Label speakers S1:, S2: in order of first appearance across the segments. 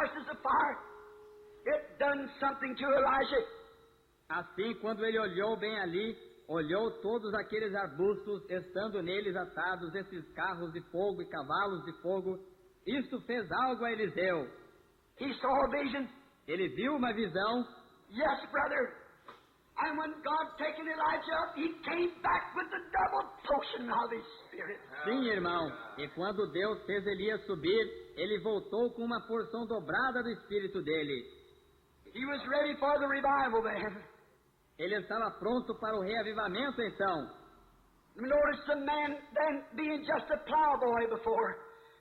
S1: horses of fire, it done something to Elijah.
S2: Assim, quando ele olhou bem ali, olhou todos aqueles arbustos, estando neles atados esses carros de fogo e cavalos de fogo. Isto fez algo a Eliseu.
S1: He saw a vision.
S2: Ele viu uma visão.
S1: Yes, brother. And when God taken Elijah up, he came back with the double portion of his spirit.
S2: Sim, irmão. E quando Deus fez Elias subir, ele voltou com uma porção dobrada do espírito dele.
S1: He was ready for the revival then.
S2: Ele estava pronto para o reavivamento então.
S1: Notice the man then being just a plowboy before.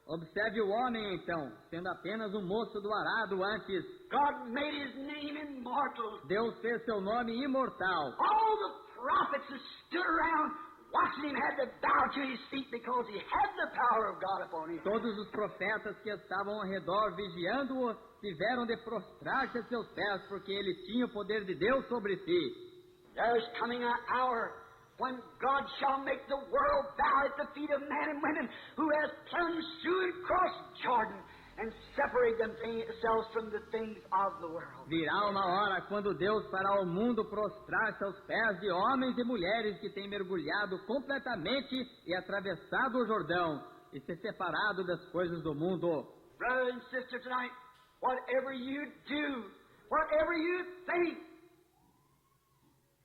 S2: Observe o homem então, sendo apenas um moço do arado antes.
S1: God made his name immortal.
S2: Deus fez seu nome imortal.
S1: All the prophets that stood around watching him had to bow to his feet because he had the power of God upon him.
S2: Todos os profetas que estavam ao redor vigiando-o tiveram de prostrar-se a seus pés, porque ele tinha o poder de Deus sobre si.
S1: There's coming an hour when God shall make the world bow at the feet of men and women who has plunged through and crossed Jordan and separate themselves from the things of the world.
S2: Virá uma hora quando Deus fará o mundo prostrar-se aos pés de homens e mulheres que têm mergulhado completamente e atravessado o Jordão e se separado das coisas do mundo.
S1: Brother and sister, tonight, whatever you do, whatever you think,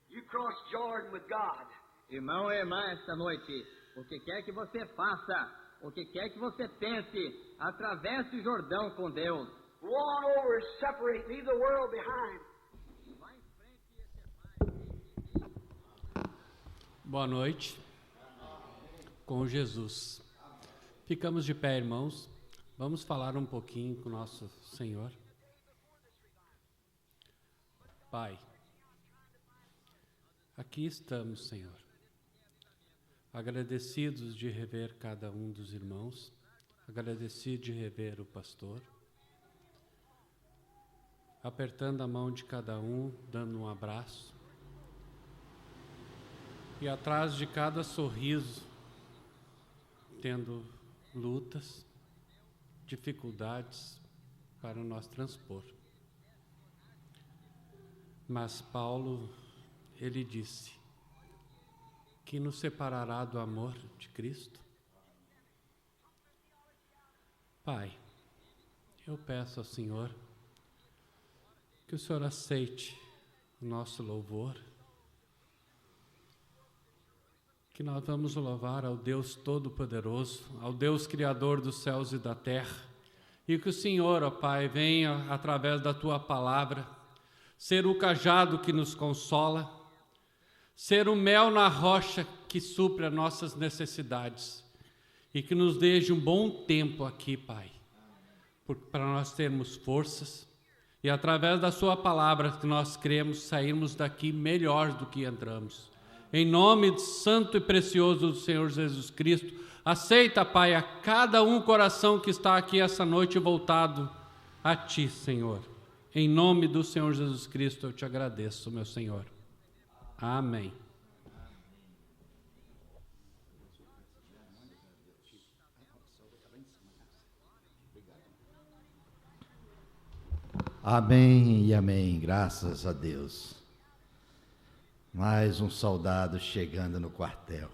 S1: you cross Jordan with God.
S2: Irmão e irmã, esta noite, o que quer que você faça, o que quer que você pense, atravesse o Jordão com Deus.
S1: Go on over, separate, leave the world behind.
S3: Boa noite. Com Jesus. Ficamos de pé, irmãos. Vamos falar um pouquinho com o nosso Senhor. Pai, aqui estamos, Senhor, agradecidos de rever cada um dos irmãos, agradecidos de rever o pastor, apertando a mão de cada um, dando um abraço, e atrás de cada sorriso, tendo lutas, dificuldades para nós transpor. Mas Paulo, ele disse que nos separará do amor de Cristo. Pai, eu peço ao Senhor que o Senhor aceite o nosso louvor, que nós vamos louvar ao Deus Todo-Poderoso, ao Deus Criador dos céus e da terra, e que o Senhor, ó Pai, venha através da Tua palavra ser o cajado que nos consola, ser o mel na rocha que supre as nossas necessidades, e que nos deixe um bom tempo aqui, Pai, para nós termos forças, e através da Sua palavra que nós cremos, sairmos daqui melhor do que entramos. Em nome santo e precioso do Senhor Jesus Cristo, aceita, Pai, a cada um coração que está aqui essa noite voltado a Ti, Senhor. Em nome do Senhor Jesus Cristo, eu te agradeço, meu Senhor. Amém.
S4: Amém e amém, graças a Deus. Mais um soldado chegando no quartel.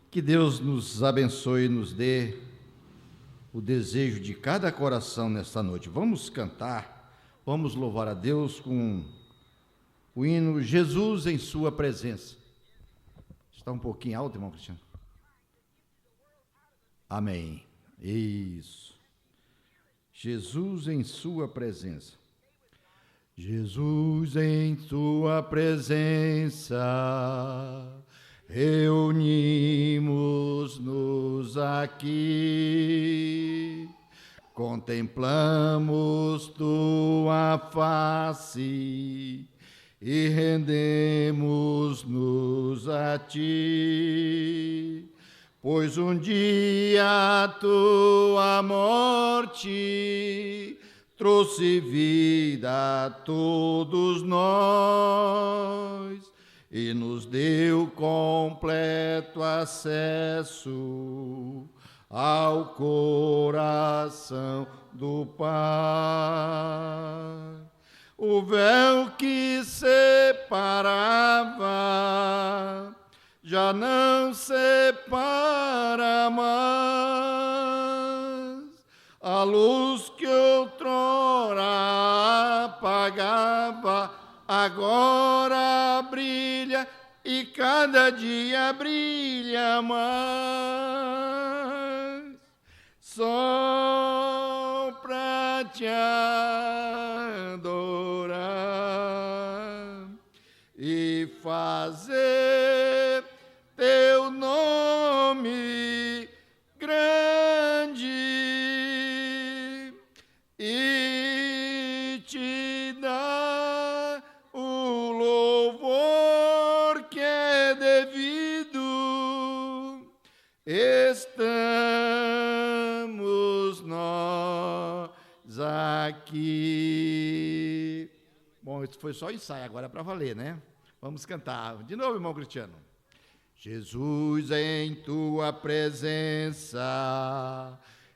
S4: Que Deus nos abençoe e nos dê o desejo de cada coração nesta noite. Vamos cantar, vamos louvar a Deus com o hino Jesus em Sua Presença. Está um pouquinho alto, irmão Cristiano? Amém. Isso. Jesus em Sua Presença. Jesus em Sua presença, reunimos-nos aqui, contemplamos Tua face e rendemos-nos a Ti, pois um dia Tua morte trouxe vida a todos nós e nos deu completo acesso ao coração do Pai. O véu que separava já não separa mais. A luz que outrora apagava agora brilha e cada dia brilha mais. Só pra te adorar e fazer teu nome grande e te dar o louvor que é devido. Estamos nós aqui. Bom, isso foi só ensaio, agora é para valer, né? Vamos cantar. De novo, irmão Cristiano. Jesus, em tua presença,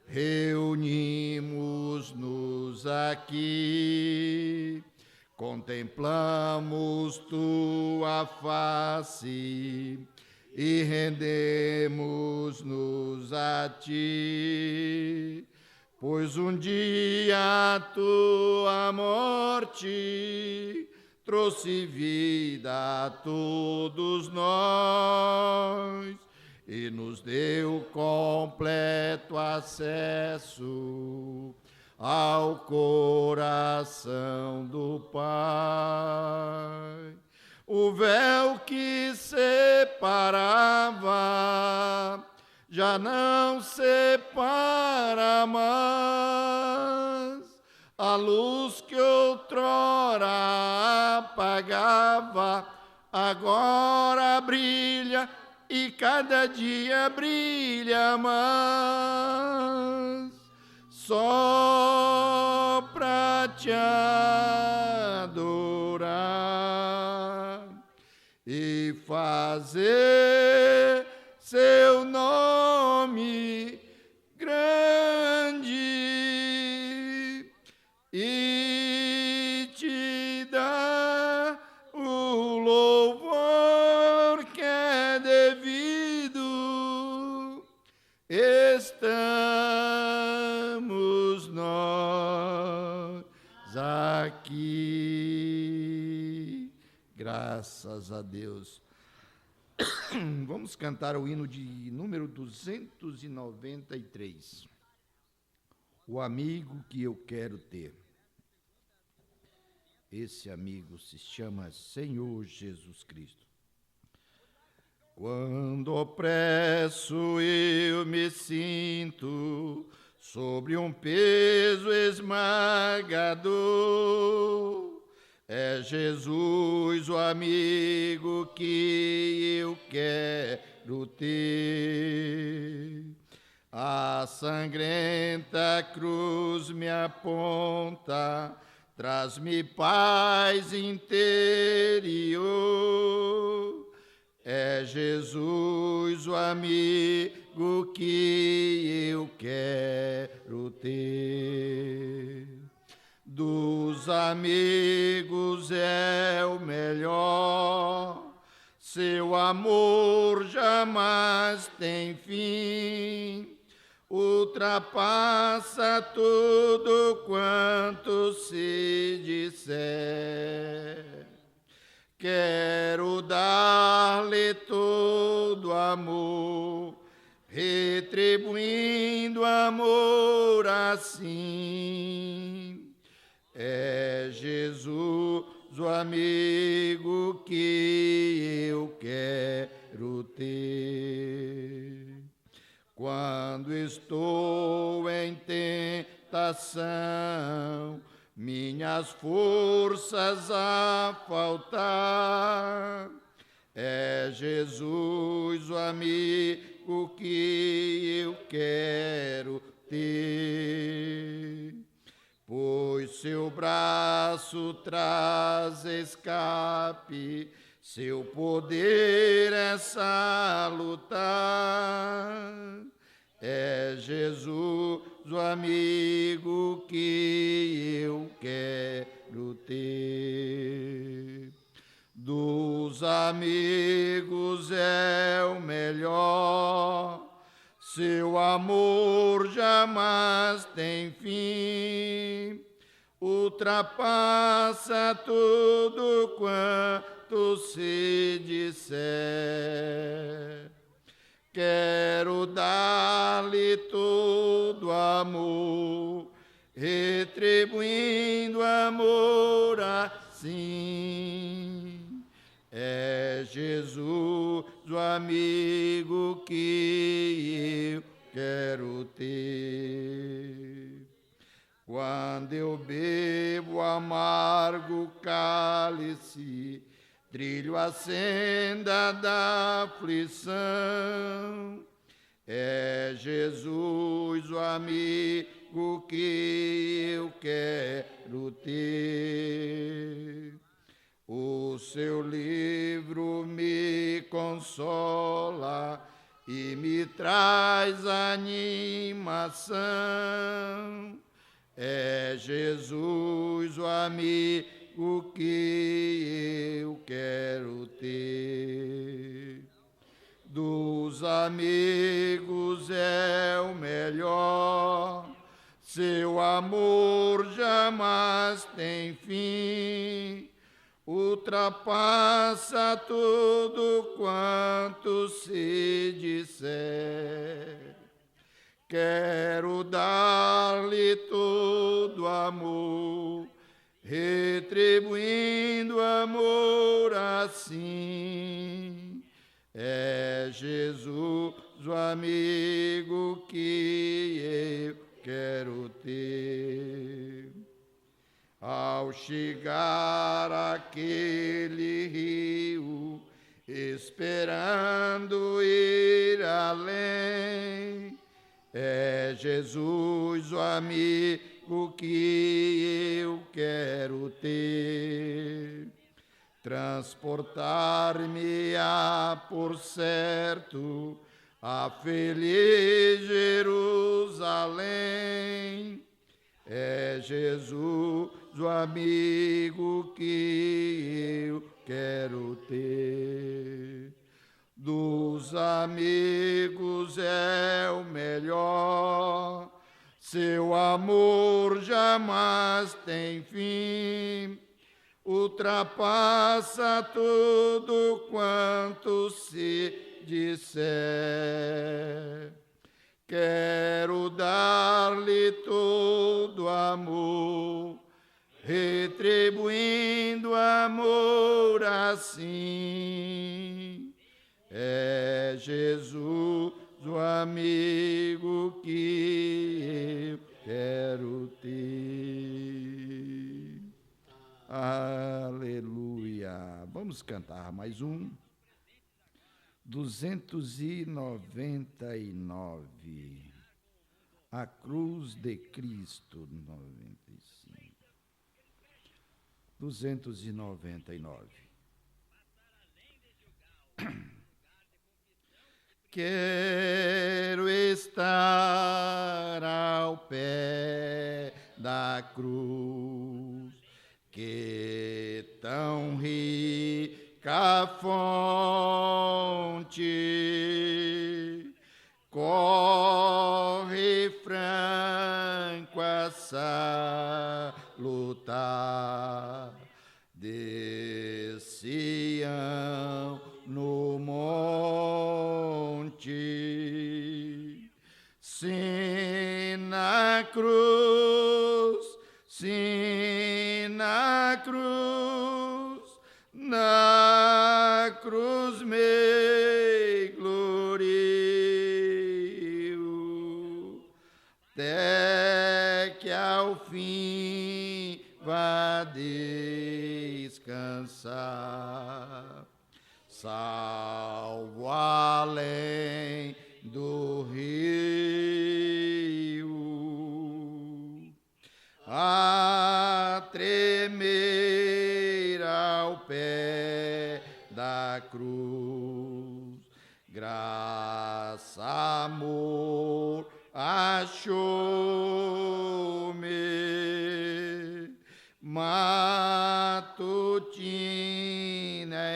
S4: reunimos-nos aqui, contemplamos tua face e rendemos-nos a ti, pois um dia a tua morte trouxe vida a todos nós e nos deu completo acesso ao coração do Pai. O véu que separava já não separa mais. A luz que outrora apagava agora brilha e cada dia brilha mais. Só pra te adorar e fazer seu nome grande e te dar o louvor que é devido. Estamos nós aqui. Graças a Deus. Vamos cantar o hino de número 293. O amigo que eu quero ter. Esse amigo se chama Senhor Jesus Cristo. Quando opresso eu me sinto sobre um peso esmagador, é Jesus o amigo que eu quero ter. A sangrenta cruz me aponta, traz-me paz interior. É Jesus o amigo que eu quero ter. Dos amigos é o melhor, seu amor jamais tem fim, ultrapassa tudo quanto se disser. Quero dar-lhe todo amor, retribuindo amor assim. É Jesus o amigo que eu quero ter. Quando estou em tentação, minhas forças a faltar, é Jesus o amigo que eu quero ter. Pois seu braço traz escape, seu poder é salutar. É Jesus o amigo que eu quero ter. Dos amigos é o melhor, seu amor jamais tem fim, ultrapassa tudo quanto se disser. Quero dar-lhe todo amor, retribuindo amor assim. É Jesus o amigo que eu quero ter. Quando eu bebo amargo cálice, trilho a senda da aflição, é Jesus o amigo que eu quero ter. O seu livro me consola e me traz animação. É Jesus o amigo que eu quero ter. Dos amigos é o melhor, seu amor jamais tem fim, ultrapassa tudo quanto se disser. Quero dar-lhe todo amor, retribuindo amor assim. É Jesus o amigo que eu quero ter. Ao chegar àquele rio, esperando ir além, é Jesus o amigo que eu quero ter. Transportar-me-á por certo a feliz Jerusalém. É Jesus o amigo que eu quero ter. Dos amigos é o melhor, seu amor jamais tem fim, ultrapassa tudo quanto se disser. Quero dar-lhe todo amor, retribuindo amor assim. É Jesus o amigo que eu quero ter. Aleluia. Vamos cantar mais um. 299. A cruz de Cristo, 95. 299. Quero estar ao pé da cruz, que tão rica fonte corre franco a salutar de Sião no monte. Sim, na cruz, na cruz me glorio, até que ao fim vá descansar, salvo além do rio, a tremer ao pé da cruz, graça, amor, achou-me, matutina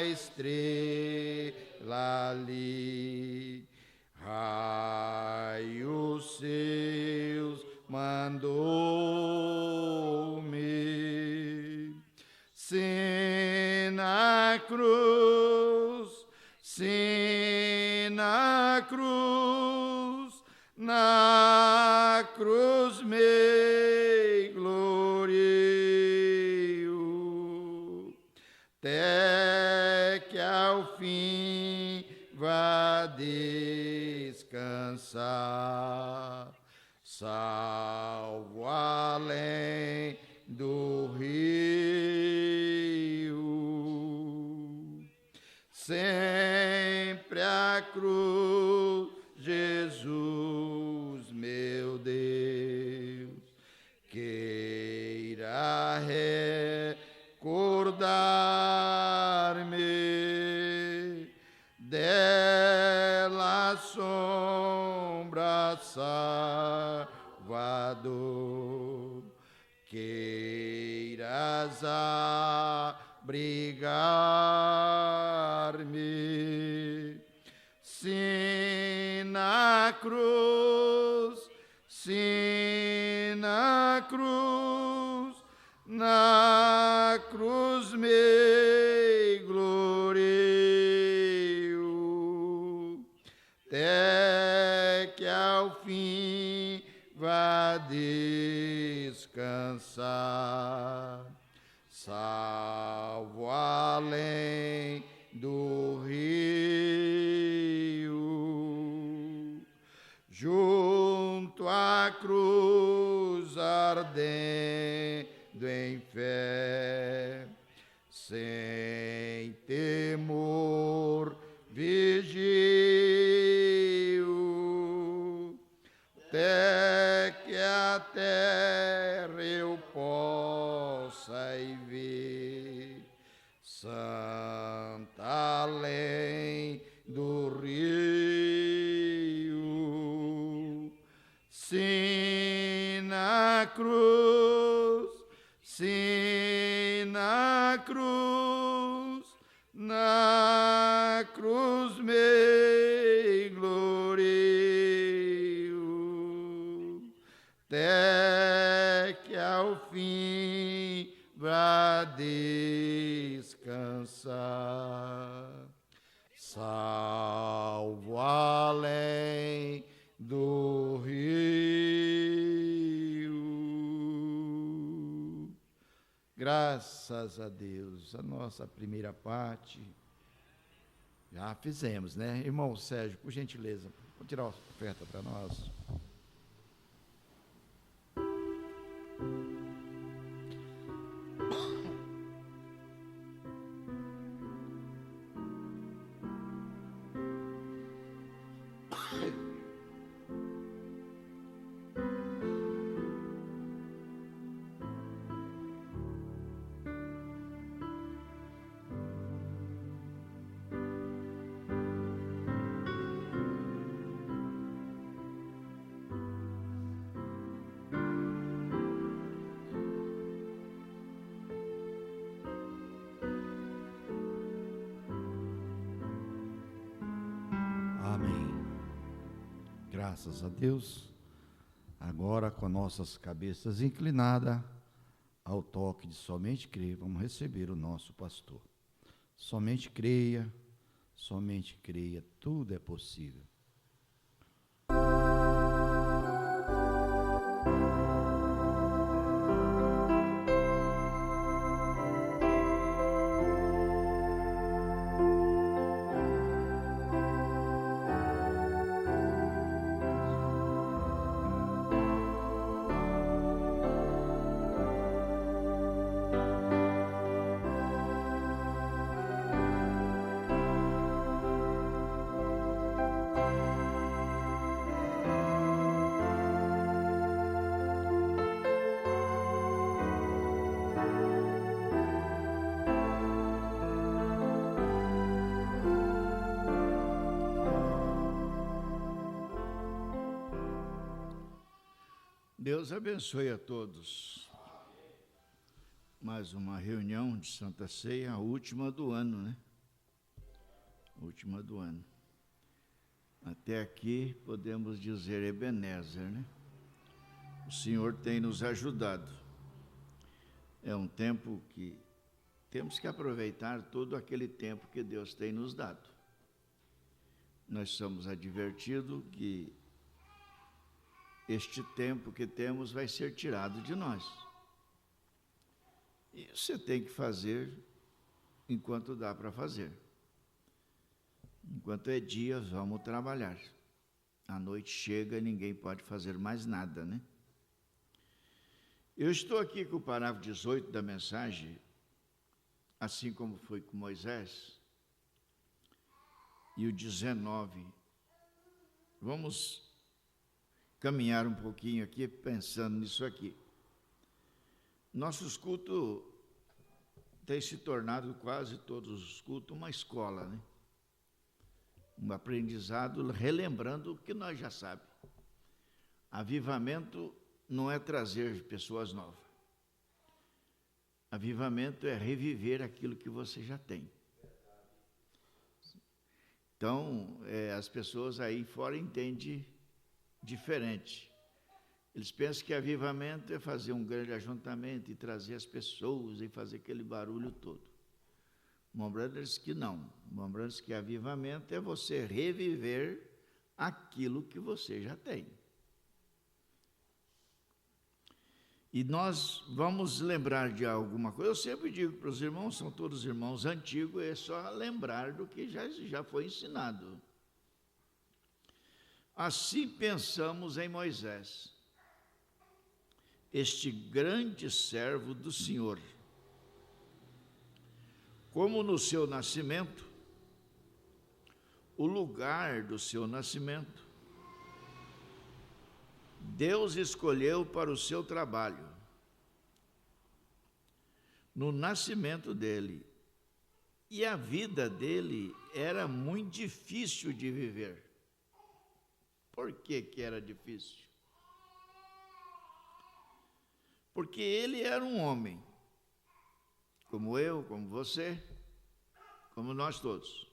S4: estrela ali, raios seus mandou-me, se na cruz, na cruz me glório, até que ao fim vá descansar, salvo além do rio, sempre a cruz, Jesus, meu Deus, queira recordar-me dela sombra, Salvador, queiras abrigar-me, se na cruz, na cruz me glório, até que ao fim vá descansar, salvo além do rio, junto à cruz ardendo em fé, sem temor vigio, até que a terra eu possa ir ver, santa além do rio, se na cruz, na cruz me glório, até que ao fim vá descansar, salvo além do rio. Graças a Deus, a nossa primeira parte já fizemos, né? Irmão Sérgio, por gentileza, vou tirar a oferta para nós. Graças a Deus, agora com nossas cabeças inclinadas ao toque de somente crer, vamos receber o nosso pastor. Somente creia, tudo é possível.
S5: Deus abençoe a todos. Mais uma reunião de Santa Ceia, a última do ano, né? Última do ano. Até aqui podemos dizer Ebenezer, né? O Senhor tem nos ajudado. É um tempo que temos que aproveitar todo aquele tempo que Deus tem nos dado. Nós somos advertidos que este tempo que temos vai ser tirado de nós. E você tem que fazer enquanto dá para fazer. Enquanto é dia, vamos trabalhar. A noite chega e ninguém pode fazer mais nada, né? Eu estou aqui com o parágrafo 18 da mensagem, assim como foi com Moisés, e o 19. Vamos caminhar um pouquinho aqui, pensando nisso aqui. Nossos cultos têm se tornado, quase todos os cultos, uma escola, né? Um aprendizado, relembrando o que nós já sabemos. Avivamento não é trazer pessoas novas. Avivamento é reviver aquilo que você já tem. Então, as pessoas aí fora entendem diferente. Eles pensam que avivamento é fazer um grande ajuntamento e trazer as pessoas e fazer aquele barulho todo. Lembrando que não. Lembrando que avivamento é você reviver aquilo que você já tem. E nós vamos lembrar de alguma coisa. Eu sempre digo para os irmãos, são todos irmãos antigos, é só lembrar do que já foi ensinado. Assim pensamos em Moisés, este grande servo do Senhor. Como no seu nascimento, o lugar do seu nascimento, Deus escolheu para o seu trabalho. No nascimento dele, e a vida dele era muito difícil de viver. Por que era difícil? Porque ele era um homem, como eu, como você, como nós todos.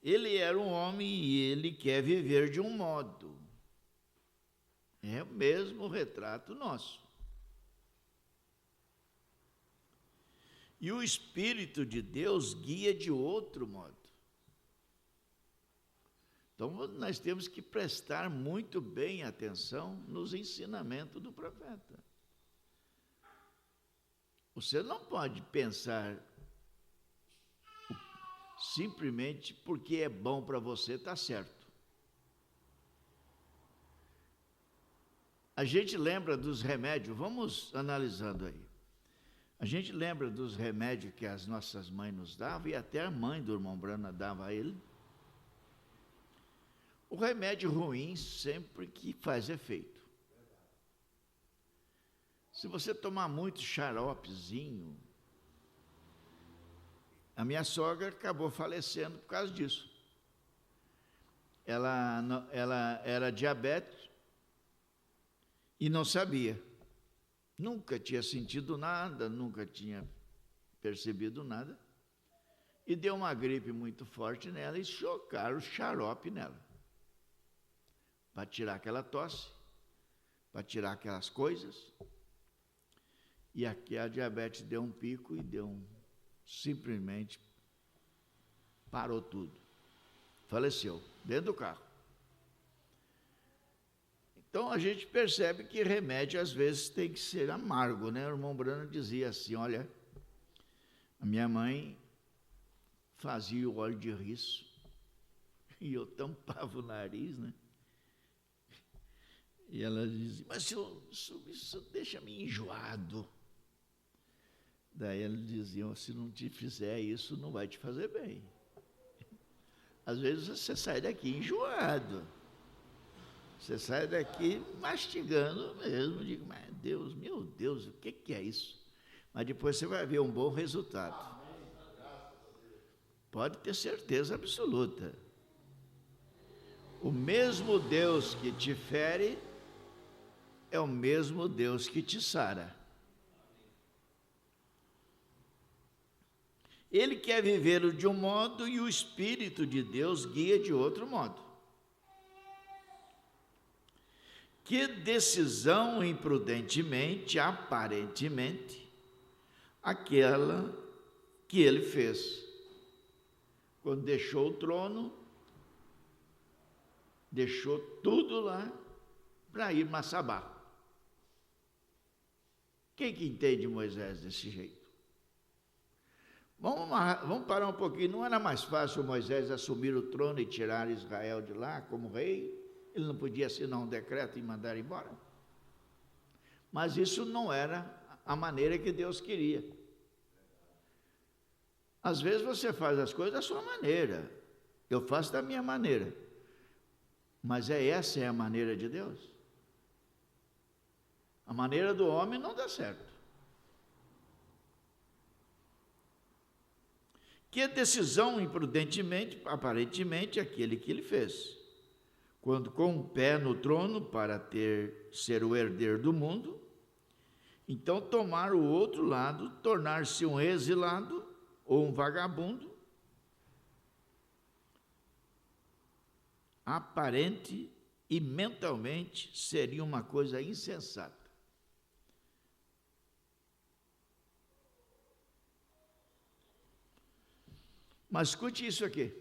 S5: Ele era um homem e ele quer viver de um modo. É o mesmo retrato nosso. E o Espírito de Deus guia de outro modo. Então, nós temos que prestar muito bem atenção nos ensinamentos do profeta. Você não pode pensar simplesmente porque é bom para você, está certo. A gente lembra dos remédios, vamos analisando aí. A gente lembra dos remédios que as nossas mães nos davam, e até a mãe do irmão Brana dava a ele. O remédio ruim sempre que faz efeito. Se você tomar muito xaropezinho, a minha sogra acabou falecendo por causa disso. Ela era diabética e não sabia. Nunca tinha sentido nada, nunca tinha percebido nada. E deu uma gripe muito forte nela e chocaram o xarope nela. Para tirar aquela tosse, para tirar aquelas coisas. E aqui a diabetes deu um pico e simplesmente parou tudo. Faleceu, dentro do carro. Então a gente percebe que remédio às vezes tem que ser amargo, né? O irmão Brana dizia assim, olha, a minha mãe fazia o óleo de riço e eu tampava o nariz, né? E ela dizia, mas isso deixa-me enjoado. Daí ela dizia, se não te fizer isso, não vai te fazer bem. Às vezes você sai daqui enjoado. Você sai daqui mastigando mesmo. Digo, mas Deus, meu Deus, o que é isso? Mas depois você vai ver um bom resultado. Pode ter certeza absoluta. O mesmo Deus que te fere é o mesmo Deus que te sara. Ele quer viver de um modo e o Espírito de Deus guia de outro modo. Que decisão imprudentemente, aparentemente, aquela que ele fez. Quando deixou o trono, deixou tudo lá para ir Massabá. Quem que entende Moisés desse jeito? Vamos parar um pouquinho. Não era mais fácil Moisés assumir o trono e tirar Israel de lá como rei? Ele não podia assinar um decreto e mandar embora? Mas isso não era a maneira que Deus queria. Às vezes você faz as coisas da sua maneira. Eu faço da minha maneira. Mas essa é a maneira de Deus? A maneira do homem não dá certo. Que decisão imprudentemente, aparentemente, aquele que ele fez. Quando com um pé no trono para ser o herdeiro do mundo, então tomar o outro lado, tornar-se um exilado ou um vagabundo, aparente e mentalmente seria uma coisa insensata. Mas escute isso aqui.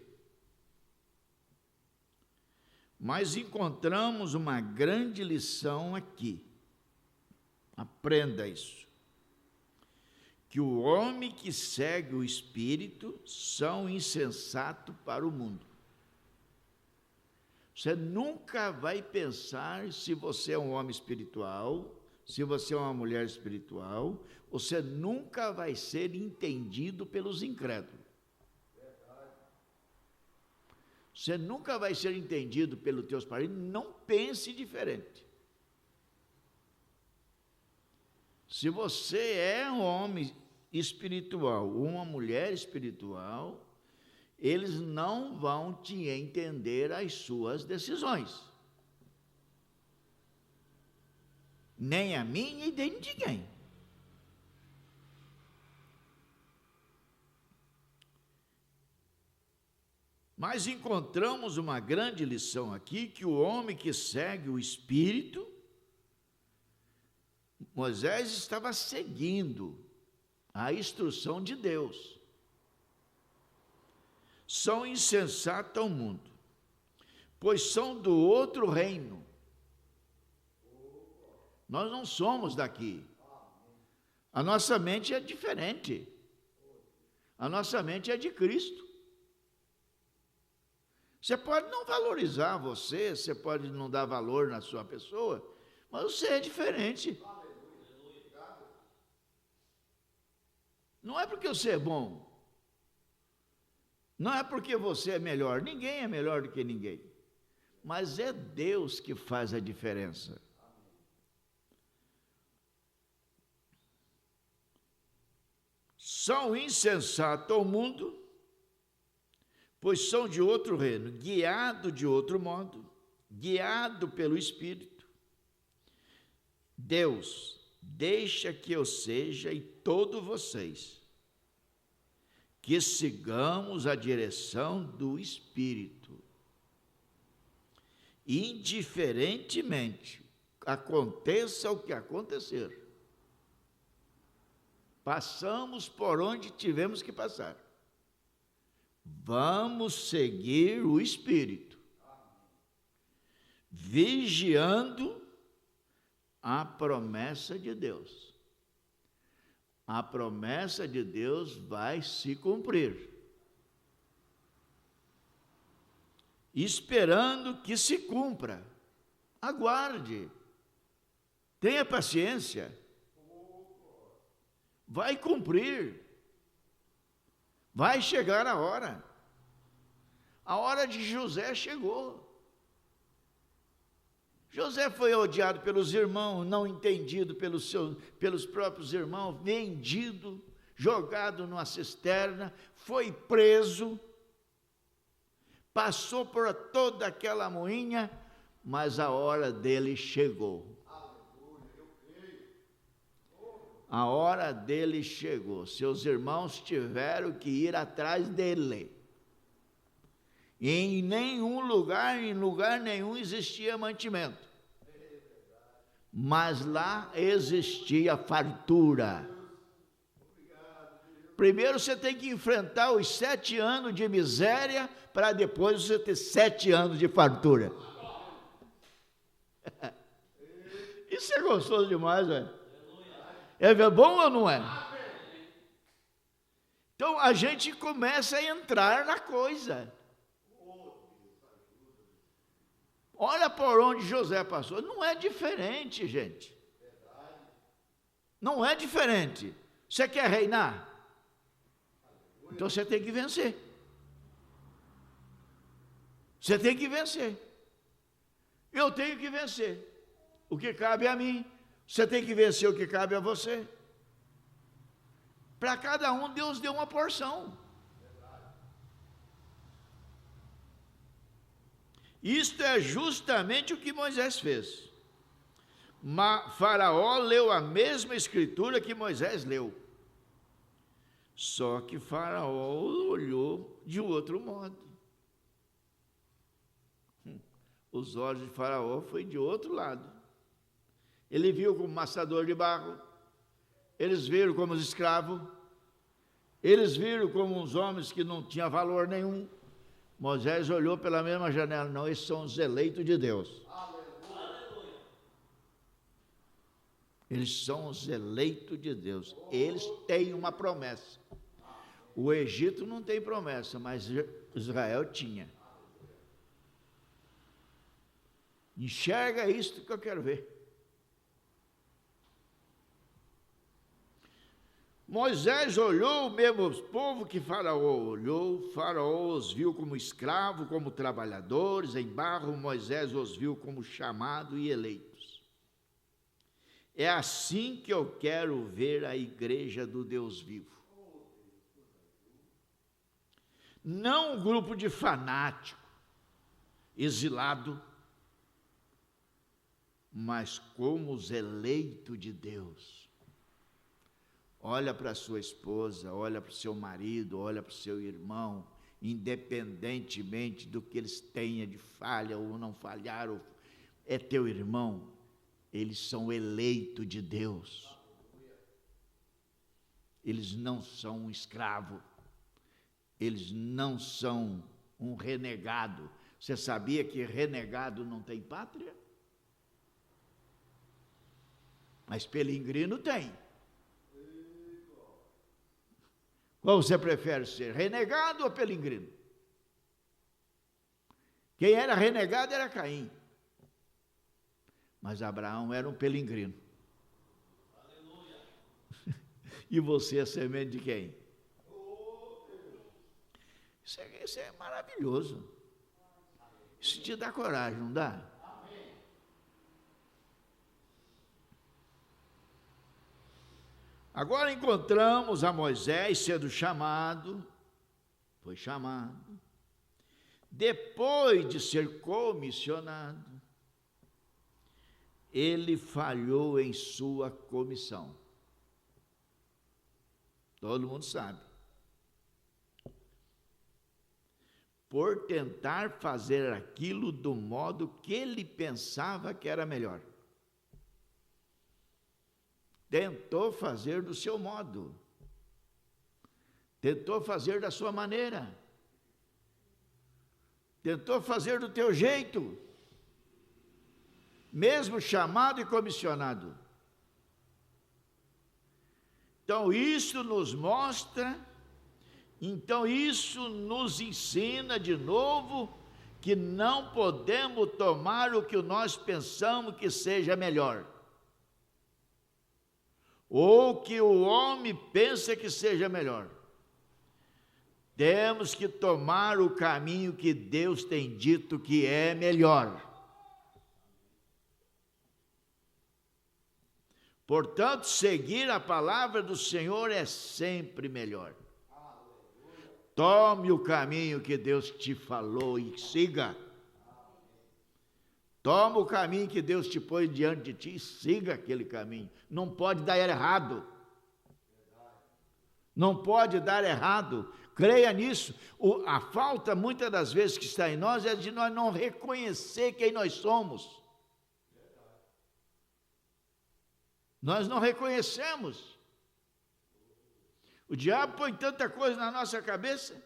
S5: Mas encontramos uma grande lição aqui. Aprenda isso. Que o homem que segue o Espírito são insensato para o mundo. Você nunca vai pensar se você é um homem espiritual, se você é uma mulher espiritual, você nunca vai ser entendido pelos incrédulos. Você nunca vai ser entendido pelos teus parentes, não pense diferente. Se você é um homem espiritual, uma mulher espiritual, eles não vão te entender as suas decisões. Nem a minha e nem de ninguém. Mas encontramos uma grande lição aqui, que o homem que segue o Espírito, Moisés estava seguindo a instrução de Deus. São insensatos ao mundo, pois são do outro reino. Nós não somos daqui. A nossa mente é diferente. A nossa mente é de Cristo. Você pode não valorizar você pode não dar valor na sua pessoa, mas você é diferente. Não é porque você é bom. Não é porque você é melhor. Ninguém é melhor do que ninguém. Mas é Deus que faz a diferença. São insensatos ao mundo, pois são de outro reino, guiado de outro modo, guiado pelo Espírito. Deus, deixa que eu seja e todos vocês, que sigamos a direção do Espírito. Indiferentemente, aconteça o que acontecer, passamos por onde tivemos que passar. Vamos seguir o Espírito, vigiando a promessa de Deus. A promessa de Deus vai se cumprir. Esperando que se cumpra. Aguarde. Tenha paciência. Vai cumprir. Vai chegar a hora. A hora de José chegou. José foi odiado pelos irmãos, não entendido pelos próprios irmãos, vendido, jogado numa cisterna, foi preso, passou por toda aquela moinha, mas a hora dele chegou. A hora dele chegou. Seus irmãos tiveram que ir atrás dele. E em nenhum lugar, em lugar nenhum existia mantimento. Mas lá existia fartura. Primeiro você tem que enfrentar os 7 anos de miséria, para depois você ter 7 anos de fartura. Isso é gostoso demais, velho. É bom ou não é? Então a gente começa a entrar na coisa. Olha por onde José passou. Não é diferente, gente. Não é diferente. Você quer reinar? Então você tem que vencer. Você tem que vencer. Eu tenho que vencer. O que cabe a mim. Você tem que vencer o que cabe a você. Para cada um, Deus deu uma porção. Isto é justamente o que Moisés fez. Faraó leu a mesma escritura que Moisés leu. Só que Faraó olhou de outro modo. Os olhos de Faraó foi de outro lado. Ele viu como amassador de barro, eles viram como os escravos, eles viram como uns homens que não tinham valor nenhum. Moisés olhou pela mesma janela, não, esses são os eleitos de Deus. Aleluia. Eles são os eleitos de Deus, eles têm uma promessa. O Egito não tem promessa, mas Israel tinha. Enxerga isso que eu quero ver. Moisés olhou o mesmo povo que Faraó olhou. Faraó os viu como escravos, como trabalhadores em barro. Moisés os viu como chamados e eleitos. É assim que eu quero ver a igreja do Deus vivo. Não um grupo de fanático, exilado, mas como os eleitos de Deus. Olha para a sua esposa, olha para o seu marido, olha para o seu irmão, independentemente do que eles tenham de falha ou não falharam, é teu irmão, eles são eleitos de Deus. Eles não são um escravo, eles não são um renegado. Você sabia que renegado não tem pátria? Mas peregrino tem. Qual você prefere ser, renegado ou peregrino? Quem era renegado era Caim. Mas Abraão era um peregrino. Aleluia. E você é semente de quem? Isso é maravilhoso. Isso te dá coragem, não dá? Agora encontramos a Moisés sendo chamado, foi chamado, depois de ser comissionado, ele falhou em sua comissão. Todo mundo sabe. Por tentar fazer aquilo do modo que ele pensava que era melhor. Tentou fazer do seu modo. Tentou fazer da sua maneira. Tentou fazer do teu jeito. Mesmo chamado e comissionado. Então isso nos mostra, então isso nos ensina de novo que não podemos tomar o que nós pensamos que seja melhor. Ou que o homem pensa que seja melhor. Temos que tomar o caminho que Deus tem dito que é melhor. Portanto, seguir a palavra do Senhor é sempre melhor. Tome o caminho que Deus te falou e siga. Toma o caminho que Deus te pôs diante de ti e siga aquele caminho. Não pode dar errado. Não pode dar errado. Creia nisso. A falta, muitas das vezes, que está em nós é de nós não reconhecer quem nós somos. Nós não reconhecemos. O diabo põe tanta coisa na nossa cabeça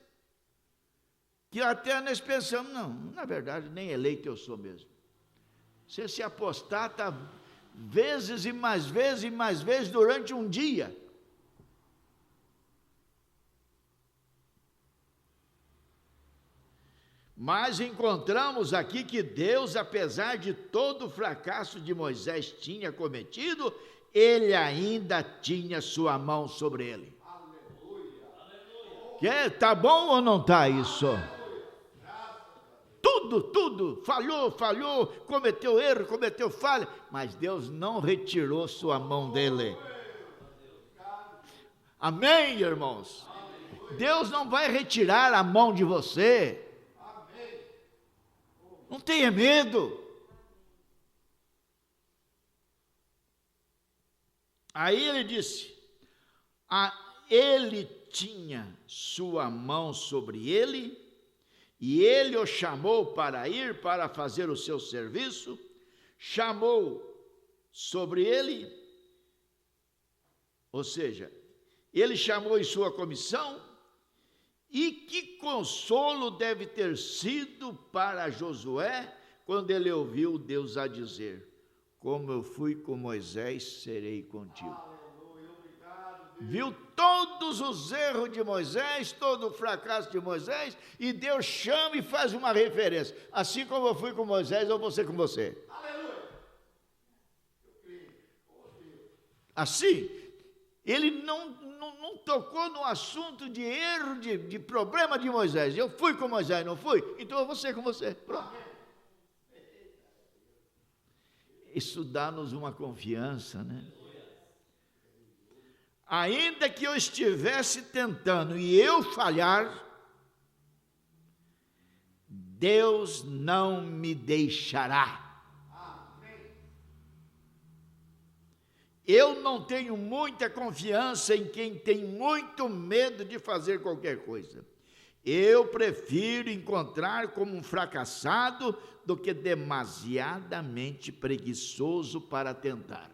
S5: que até nós pensamos, não, na verdade, nem eleito eu sou mesmo. Você se apostata vezes e mais vezes e mais vezes durante um dia. Mas encontramos aqui que Deus, apesar de todo o fracasso de Moisés tinha cometido, ele ainda tinha sua mão sobre ele. Aleluia. Tá bom ou não tá isso? Tudo, falhou, cometeu erro, cometeu falha, mas Deus não retirou sua mão dele. Amém, irmãos? Deus não vai retirar a mão de você. Não tenha medo. Aí ele disse, ele tinha sua mão sobre ele, e ele o chamou para ir para fazer o seu serviço, chamou sobre ele, ou seja, ele chamou em sua comissão. E que consolo deve ter sido para Josué quando ele ouviu Deus a dizer, como eu fui com Moisés, serei contigo. Viu todos os erros de Moisés, todo o fracasso de Moisés, e Deus chama e faz uma referência. Assim como eu fui com Moisés, eu vou ser com você. Assim, ele não tocou no assunto de erro, de problema de Moisés. Eu fui com Moisés, não fui? Então eu vou ser com você. Pronto. Isso dá-nos uma confiança, né? Ainda que eu estivesse tentando e eu falhar, Deus não me deixará. Eu não tenho muita confiança em quem tem muito medo de fazer qualquer coisa. Eu prefiro encontrar como um fracassado do que demasiadamente preguiçoso para tentar.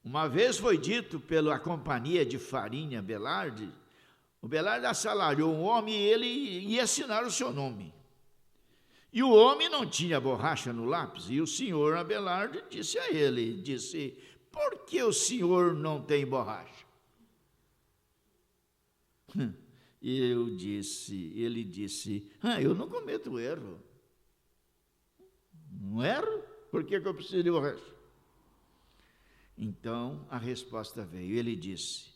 S5: Uma vez foi dito pela companhia de farinha Belardi, o Belardi assalariou um homem e ele ia assinar o seu nome. E o homem não tinha borracha no lápis, e o senhor Abelardo disse a ele, por que o senhor não tem borracha? Ele disse, eu não cometo erro. Não erro? Por que eu preciso de borracha? Então a resposta veio, ele disse,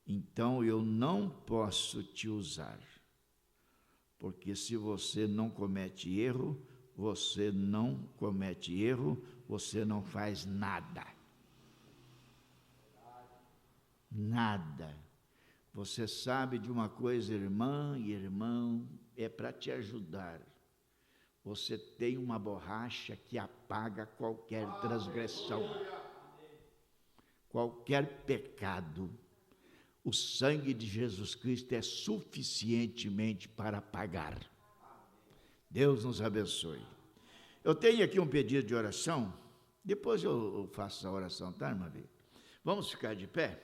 S5: então eu não posso te usar. Porque se você não comete erro, você não faz nada. Nada. Você sabe de uma coisa, irmã e irmão, é para te ajudar. Você tem uma borracha que apaga qualquer transgressão, qualquer pecado. O sangue de Jesus Cristo é suficientemente para pagar. Deus nos abençoe. Eu tenho aqui um pedido de oração. Depois eu faço a oração, tá, irmã? Vamos ficar de pé?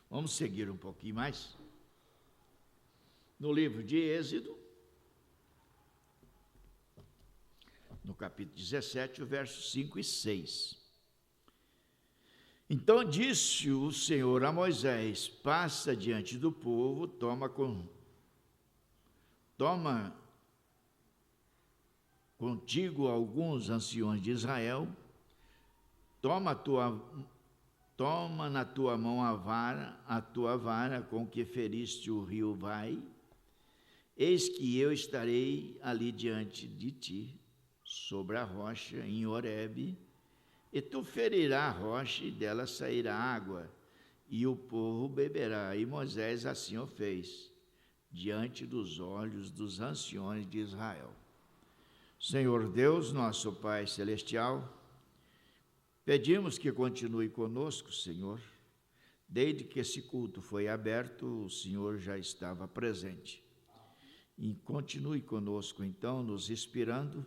S5: Vamos seguir um pouquinho mais. No livro de Êxodo, no capítulo 17, o verso 5 e 6. Então disse o Senhor a Moisés, passa diante do povo, toma contigo alguns anciões de Israel, toma na tua mão a tua vara com que feriste o rio Vai, eis que eu estarei ali diante de ti, sobre a rocha em Horebe, E tu ferirás a rocha, e dela sairá água, e o povo beberá. E Moisés assim o fez, diante dos olhos dos anciões de Israel. Senhor Deus, nosso Pai Celestial, pedimos que continue conosco, Senhor. Desde que esse culto foi aberto, o Senhor já estava presente. E continue conosco, então, nos inspirando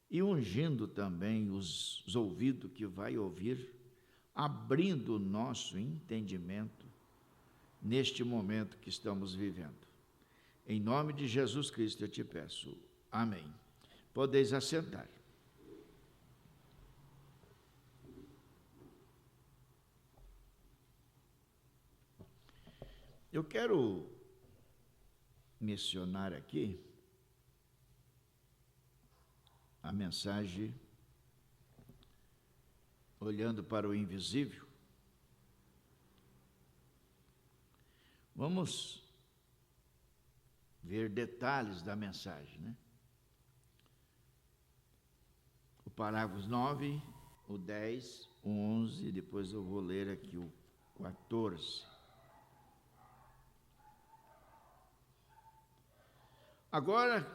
S5: e ungindo também os ouvidos que vai ouvir, abrindo o nosso entendimento neste momento que estamos vivendo. Em nome de Jesus Cristo eu te peço. Amém. Podeis assentar. Eu quero mencionar aqui a mensagem olhando para o invisível. Vamos ver detalhes da mensagem, né? O parágrafo 9, o 10, o 11, depois eu vou ler aqui o 14. Agora,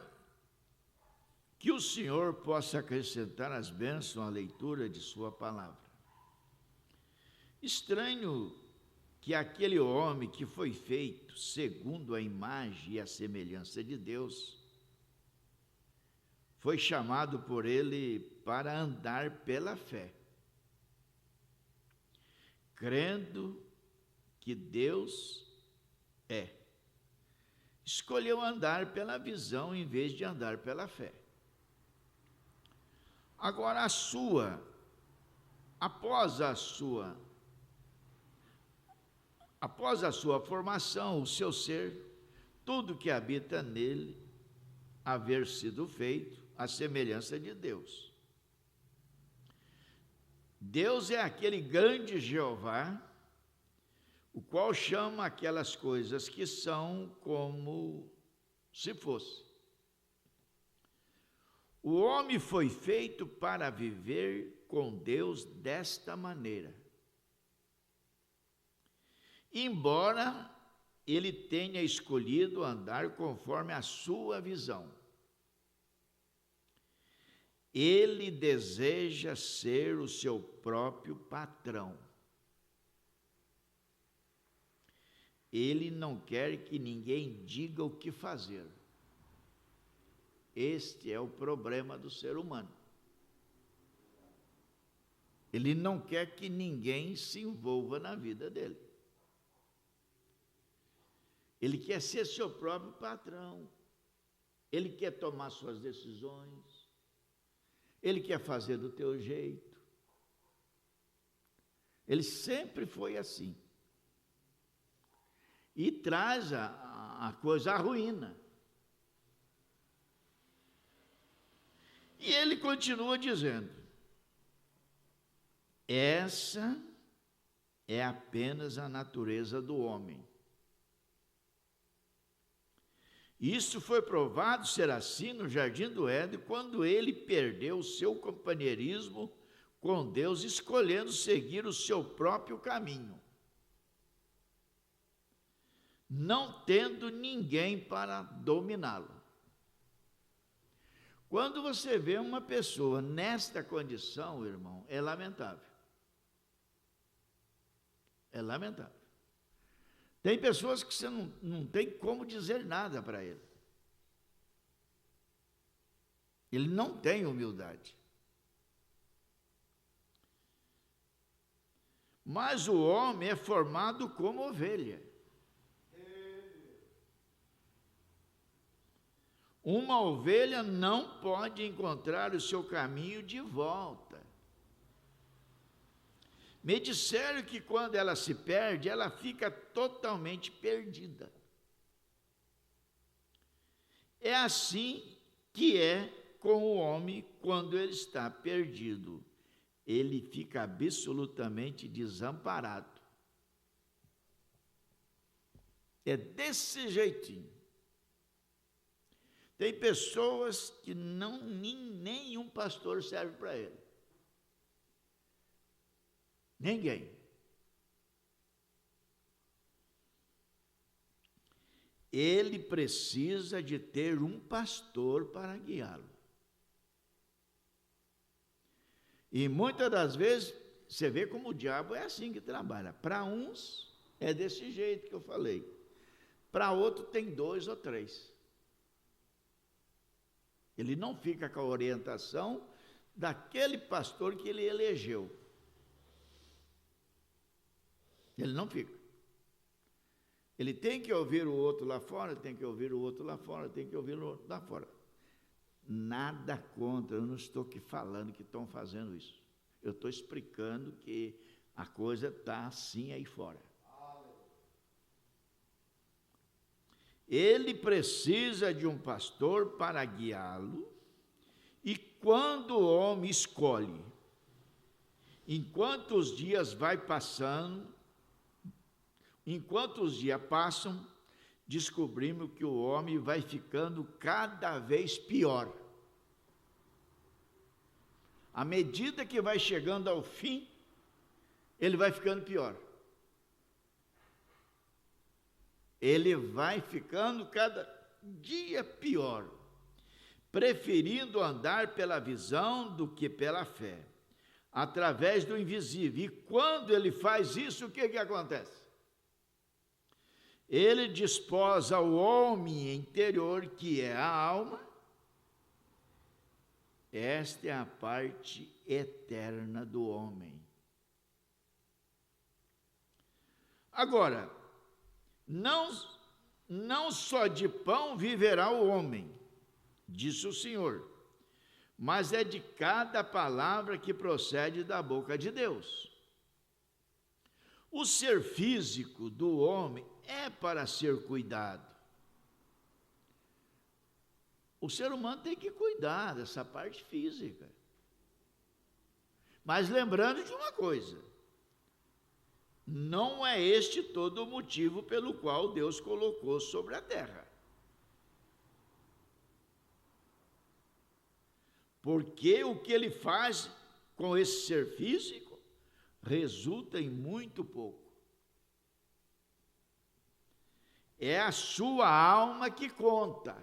S5: que o Senhor possa acrescentar as bênçãos à leitura de sua palavra. Estranho que aquele homem que foi feito segundo a imagem e a semelhança de Deus, foi chamado por ele para andar pela fé, crendo que Deus é. Escolheu andar pela visão em vez de andar pela fé. Agora após a sua formação, o seu ser, tudo que habita nele, haver sido feito à semelhança de Deus. Deus é aquele grande Jeová, o qual chama aquelas coisas que são como se fosse. O homem foi feito para viver com Deus desta maneira. Embora ele tenha escolhido andar conforme a sua visão, ele deseja ser o seu próprio patrão. Ele não quer que ninguém diga o que fazer. Este é o problema do ser humano. Ele não quer que ninguém se envolva na vida dele. Ele quer ser seu próprio patrão. Ele quer tomar suas decisões. Ele quer fazer do teu jeito. Ele sempre foi assim. E traz a coisa à ruína. E ele continua dizendo: essa é apenas a natureza do homem. Isso foi provado ser assim no Jardim do Éden, quando ele perdeu o seu companheirismo com Deus, escolhendo seguir o seu próprio caminho, não tendo ninguém para dominá-lo. Quando você vê uma pessoa nesta condição, irmão, é lamentável. É lamentável. Tem pessoas que você não tem como dizer nada para ele. Ele não tem humildade. Mas o homem é formado como ovelha. Uma ovelha não pode encontrar o seu caminho de volta. Me disseram que quando ela se perde, ela fica totalmente perdida. É assim que é com o homem quando ele está perdido. Ele fica absolutamente desamparado. É desse jeitinho. Tem pessoas que nenhum pastor serve para ele. Ninguém. Ele precisa de ter um pastor para guiá-lo. E muitas das vezes, você vê como o diabo é assim que trabalha. Para uns, é desse jeito que eu falei. Para outro, tem 2 ou 3. Ele não fica com a orientação daquele pastor que ele elegeu. Ele não fica. Ele tem que ouvir o outro lá fora, tem que ouvir o outro lá fora, tem que ouvir o outro lá fora. Nada contra, eu não estou aqui falando que estão fazendo isso. Eu estou explicando que a coisa está assim aí fora. Ele precisa de um pastor para guiá-lo, e quando o homem escolhe, enquanto os dias vai passando, enquanto os dias passam, descobrimos que o homem vai ficando cada vez pior. À medida que vai chegando ao fim, ele vai ficando pior. Ele vai ficando cada dia pior, preferindo andar pela visão do que pela fé, através do invisível. E quando ele faz isso, o que acontece? Ele desposa o homem interior, que é a alma. Esta é a parte eterna do homem. Agora, não só de pão viverá o homem, disse o Senhor, mas é de cada palavra que procede da boca de Deus. O ser físico do homem é para ser cuidado. O ser humano tem que cuidar dessa parte física. Mas lembrando de uma coisa, não é este todo o motivo pelo qual Deus colocou sobre a terra. Porque o que ele faz com esse ser físico resulta em muito pouco. É a sua alma que conta.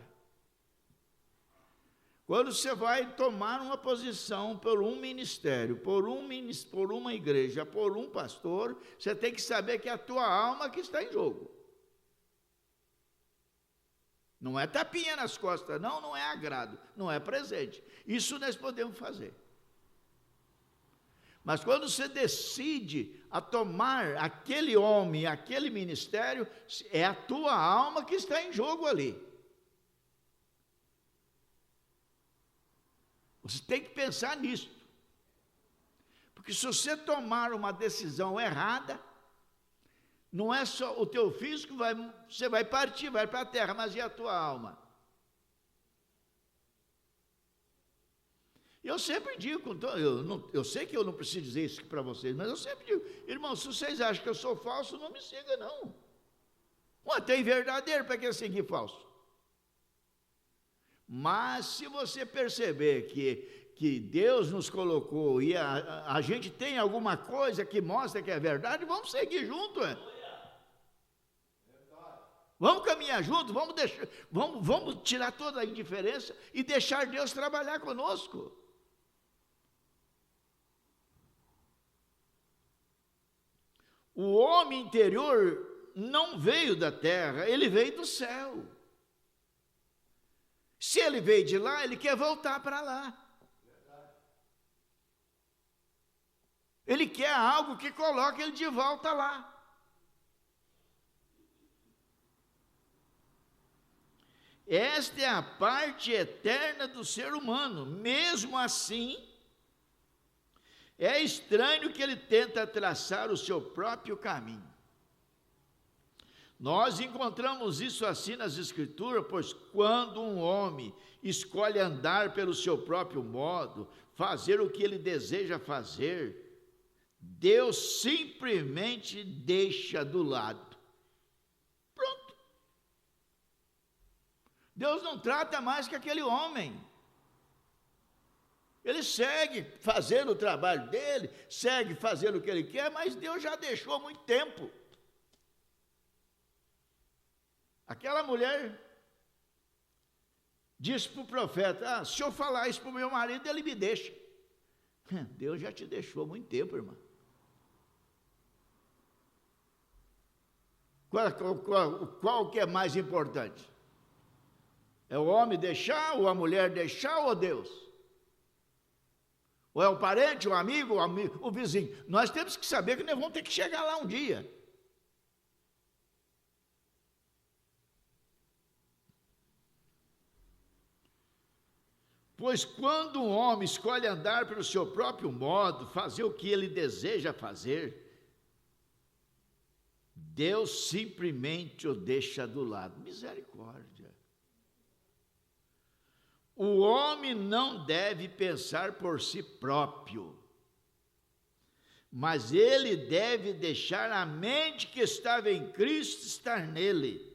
S5: Quando você vai tomar uma posição por um ministério, por uma igreja, por um pastor, você tem que saber que é a tua alma que está em jogo. Não é tapinha nas costas, não é agrado, não é presente. Isso nós podemos fazer. Mas quando você decide a tomar aquele homem, aquele ministério, é a tua alma que está em jogo ali. Você tem que pensar nisso. Porque se você tomar uma decisão errada, não é só o teu físico, você vai partir, vai para a terra, mas e a tua alma? Eu sempre digo, eu sei que eu não preciso dizer isso para vocês, mas eu sempre digo, irmãos, se vocês acham que eu sou falso, não me siga não. Ué, tem verdadeiro, para que seguir falso? Mas se você perceber que Deus nos colocou e a gente tem alguma coisa que mostra que é verdade, vamos seguir junto, Vamos caminhar junto, vamos tirar toda a indiferença e deixar Deus trabalhar conosco. O homem interior não veio da terra, ele veio do céu. Se ele veio de lá, ele quer voltar para lá. Ele quer algo que coloque ele de volta lá. Esta é a parte eterna do ser humano. Mesmo assim, é estranho que ele tenta traçar o seu próprio caminho. Nós encontramos isso assim nas Escrituras, pois quando um homem escolhe andar pelo seu próprio modo, fazer o que ele deseja fazer, Deus simplesmente deixa do lado. Pronto. Deus não trata mais que aquele homem. Ele segue fazendo o trabalho dele, segue fazendo o que ele quer, mas Deus já deixou há muito tempo. Aquela mulher disse para o profeta: se eu falar isso para o meu marido, ele me deixa. Deus já te deixou há muito tempo, irmã. Qual que é mais importante? É o homem deixar, ou a mulher deixar, ou Deus? Ou é o parente, o amigo, o vizinho? Nós temos que saber que nós vamos ter que chegar lá um dia. Pois quando um homem escolhe andar pelo seu próprio modo, fazer o que ele deseja fazer, Deus simplesmente o deixa do lado. Misericórdia. O homem não deve pensar por si próprio, mas ele deve deixar a mente que estava em Cristo estar nele.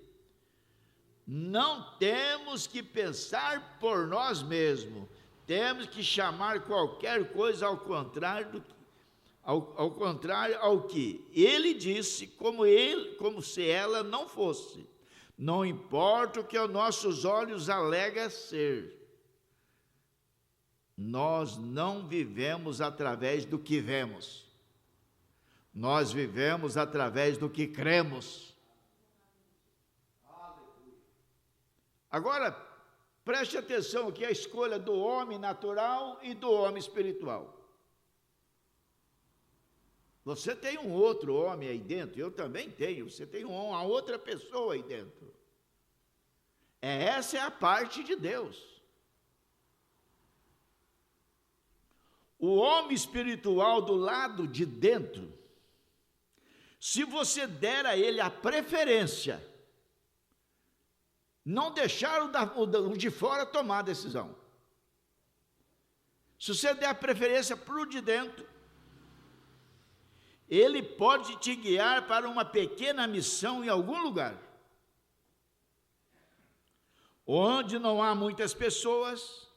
S5: Não temos que pensar por nós mesmos, temos que chamar qualquer coisa ao contrário ao que ele disse, como se ela não fosse. Não importa o que os nossos olhos alegam ser. Nós não vivemos através do que vemos. Nós vivemos através do que cremos. Agora, preste atenção aqui à escolha do homem natural e do homem espiritual. Você tem um outro homem aí dentro, eu também tenho, você tem uma outra pessoa aí dentro. Essa é a parte de Deus. O homem espiritual do lado de dentro, se você der a ele a preferência, não deixar o de fora tomar a decisão. Se você der a preferência para o de dentro, ele pode te guiar para uma pequena missão em algum lugar, onde não há muitas pessoas,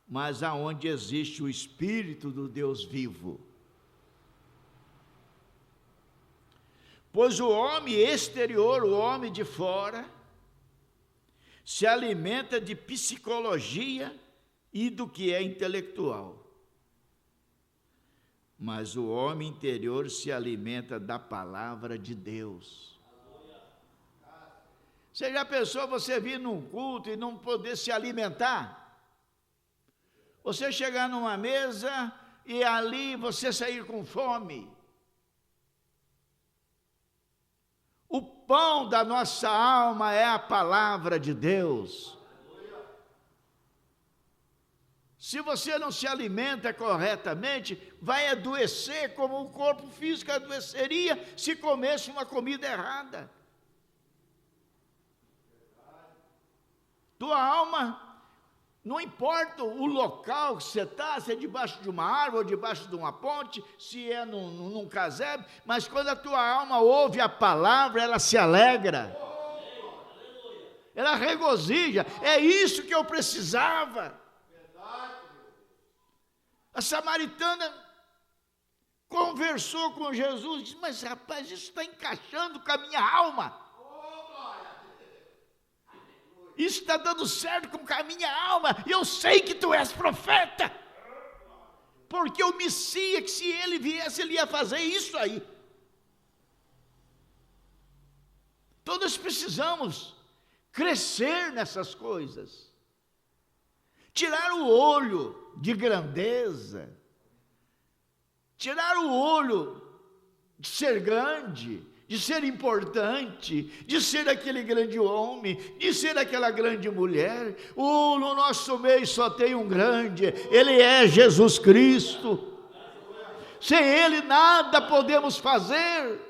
S5: mas aonde existe o Espírito do Deus vivo. Pois o homem exterior, o homem de fora, se alimenta de psicologia e do que é intelectual. Mas o homem interior se alimenta da palavra de Deus. Você já pensou você vir num culto e não poder se alimentar? Você chegar numa mesa e ali você sair com fome? O pão da nossa alma é a palavra de Deus. Se você não se alimenta corretamente, vai adoecer como o corpo físico adoeceria se comesse uma comida errada. Tua alma, não importa o local que você está, se é debaixo de uma árvore, ou debaixo de uma ponte, se é num casebre, mas quando a tua alma ouve a palavra, ela se alegra. Ela regozija. É isso que eu precisava. A samaritana conversou com Jesus e disse: mas rapaz, isso está encaixando com a minha alma. Isso está dando certo com a minha alma. Eu sei que tu és profeta. Porque o Messias, que se ele viesse, ele ia fazer isso aí. Todos precisamos crescer nessas coisas. Tirar o olho de grandeza. Tirar o olho de ser grande, de ser importante, de ser aquele grande homem, de ser aquela grande mulher. No nosso meio só tem um grande, ele é Jesus Cristo. Sem ele nada podemos fazer.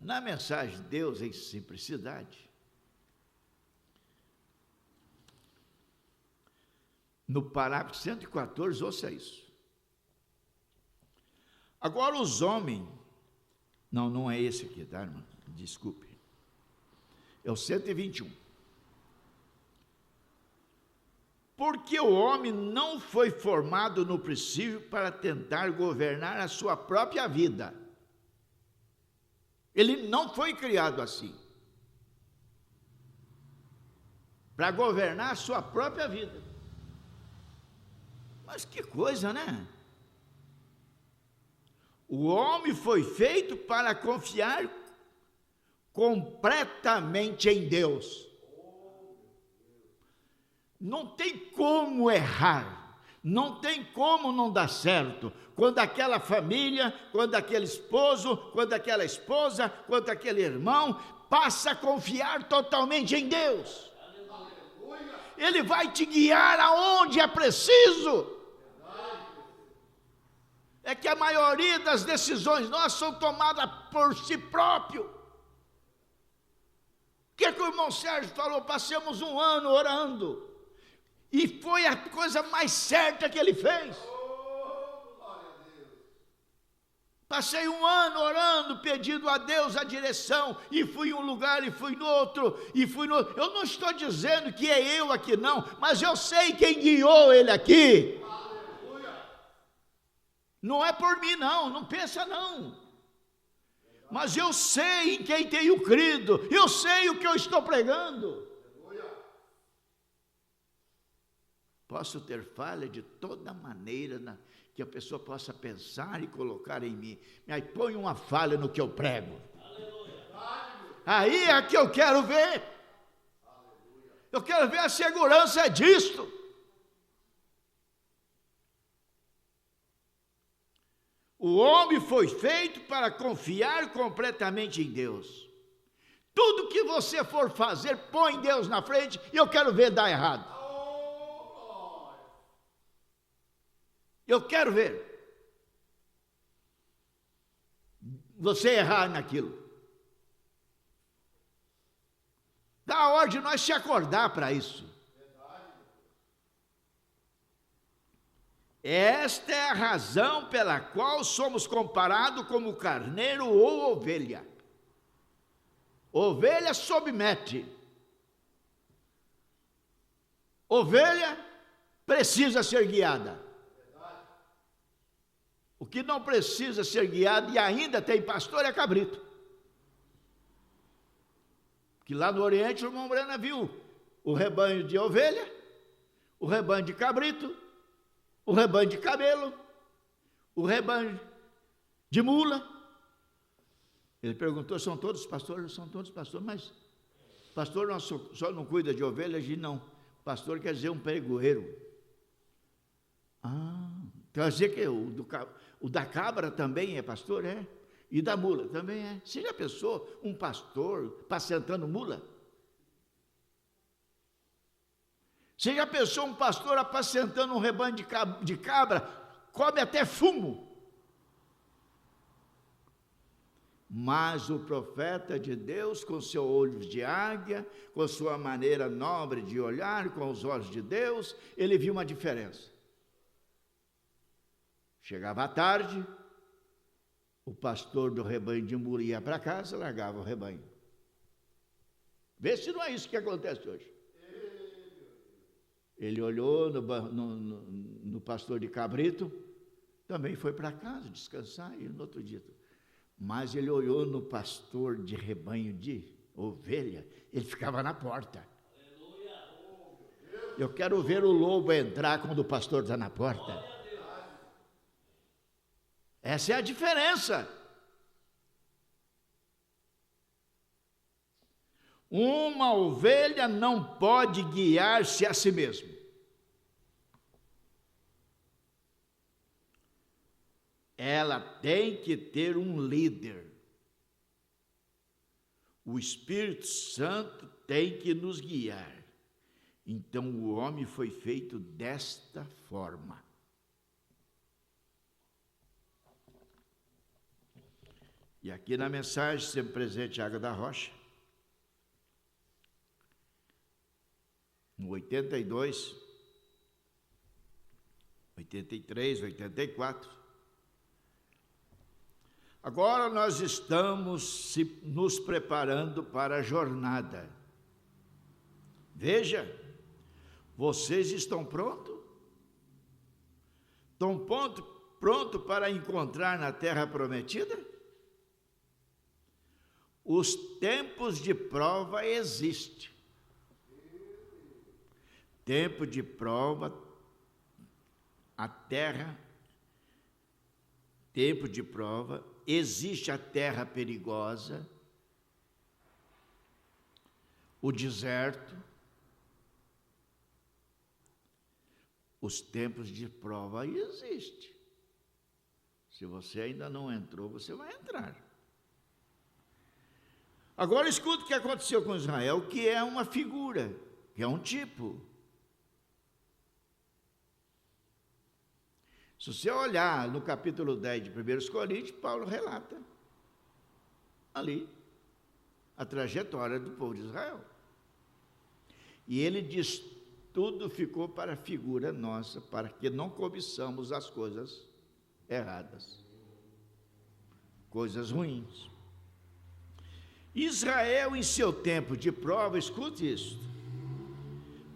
S5: Na mensagem Deus em Simplicidade, no parágrafo 114, ouça isso. Agora os homens Não, não é esse aqui, tá, irmão? Desculpe. É o 121. Porque o homem não foi formado no princípio para tentar governar a sua própria vida. Ele não foi criado assim. Para governar a sua própria vida. Mas que coisa, né? O homem foi feito para confiar completamente em Deus. Não tem como errar, não tem como não dar certo, quando aquela família, quando aquele esposo, quando aquela esposa, quando aquele irmão passa a confiar totalmente em Deus. Ele vai te guiar aonde é preciso. É que a maioria das decisões nossas são tomadas por si próprio. O que o irmão Sérgio falou? Passamos um ano orando. E foi a coisa mais certa que ele fez. Passei um ano orando, pedindo a Deus a direção, e fui em um lugar, e fui no outro, e fui no outro. Eu não estou dizendo que é eu aqui não, mas eu sei quem guiou ele aqui. Não é por mim não, não pensa não. Mas eu sei em quem tenho crido, eu sei o que eu estou pregando. Posso ter falha de toda maneira que a pessoa possa pensar e colocar em mim. Aí põe uma falha no que eu prego. Aí é que eu quero ver. Eu quero ver a segurança disto. O homem foi feito para confiar completamente em Deus. Tudo que você for fazer, põe Deus na frente e eu quero ver dar errado. Eu quero ver você errar naquilo. Dá a hora de nós se acordar para isso. Esta é a razão pela qual somos comparados como carneiro ou ovelha. Ovelha submete. Ovelha precisa ser guiada. O que não precisa ser guiado e ainda tem pastor é cabrito. Que lá no Oriente o irmão Brana viu o rebanho de ovelha, o rebanho de cabrito, o rebanho de camelo, o rebanho de mula. Ele perguntou, são todos pastores? São todos pastores, mas pastor só não cuida de ovelhas? E não, pastor quer dizer um pregoeiro. Quer dizer que o da cabra também é pastor? É. E da mula também é. Você já pensou um pastor apacentando mula? Você já pensou um pastor apacentando um rebanho de cabra? Come até fumo. Mas o profeta de Deus, com seu olho de águia, com sua maneira nobre de olhar, com os olhos de Deus, ele viu uma diferença. Chegava à tarde, o pastor do rebanho de mula ia para casa, largava o rebanho. Vê se não é isso que acontece hoje. Ele olhou no pastor de cabrito, também foi para casa descansar, e no outro dia. Mas ele olhou no pastor de rebanho de ovelha, ele ficava na porta. Eu quero ver o lobo entrar quando o pastor está na porta. Essa é a diferença. Uma ovelha não pode guiar-se a si mesma. Ela tem que ter um líder. O Espírito Santo tem que nos guiar. Então o homem foi feito desta forma. E aqui na mensagem, sempre presente Água da Rocha, no 82, 83, 84, Agora nós estamos nos preparando para a jornada. Veja, vocês estão prontos? Estão prontos para encontrar na terra prometida? Os tempos de prova existem. Tempo de prova, a terra, tempo de prova, existe a terra perigosa, o deserto, os tempos de prova existem. Se você ainda não entrou, você vai entrar. Agora escuta o que aconteceu com Israel, que é uma figura, que é um tipo. Se você olhar no capítulo 10 de 1 Coríntios, Paulo relata ali a trajetória do povo de Israel. E ele diz, tudo ficou para figura nossa, para que não cobiçamos as coisas erradas, coisas ruins. Israel, em seu tempo de prova, escute isso,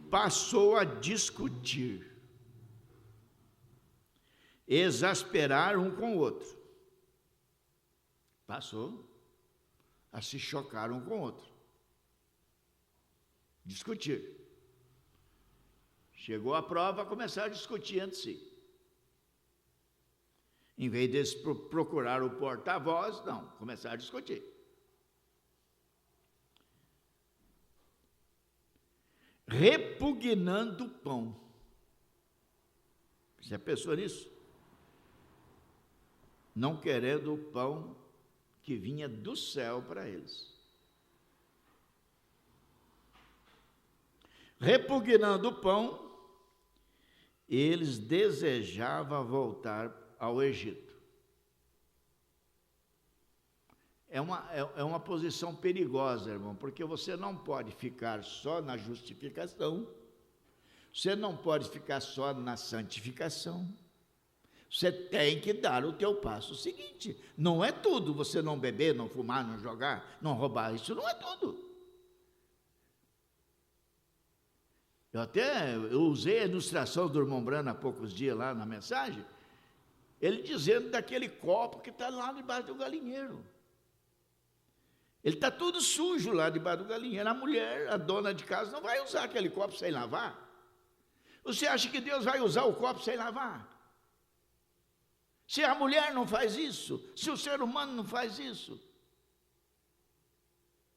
S5: passou a discutir, exasperar um com o outro. Passou a se chocar um com o outro. Discutir. Chegou a prova, começaram a discutir entre si. Em vez de eles procurar o porta-voz, não, começaram a discutir. Repugnando o pão. Você pensou nisso? Não querendo o pão que vinha do céu para eles. Repugnando o pão, eles desejavam voltar ao Egito. É uma posição perigosa, irmão, porque você não pode ficar só na justificação, você não pode ficar só na santificação, você tem que dar o teu passo seguinte. Não é tudo você não beber, não fumar, não jogar, não roubar, isso não é tudo. Eu usei a ilustração do irmão Brano há poucos dias lá na mensagem, ele dizendo daquele copo que está lá debaixo do galinheiro. Ele está todo sujo lá debaixo do galinheiro. A mulher, a dona de casa, não vai usar aquele copo sem lavar. Você acha que Deus vai usar o copo sem lavar? Se a mulher não faz isso, se o ser humano não faz isso,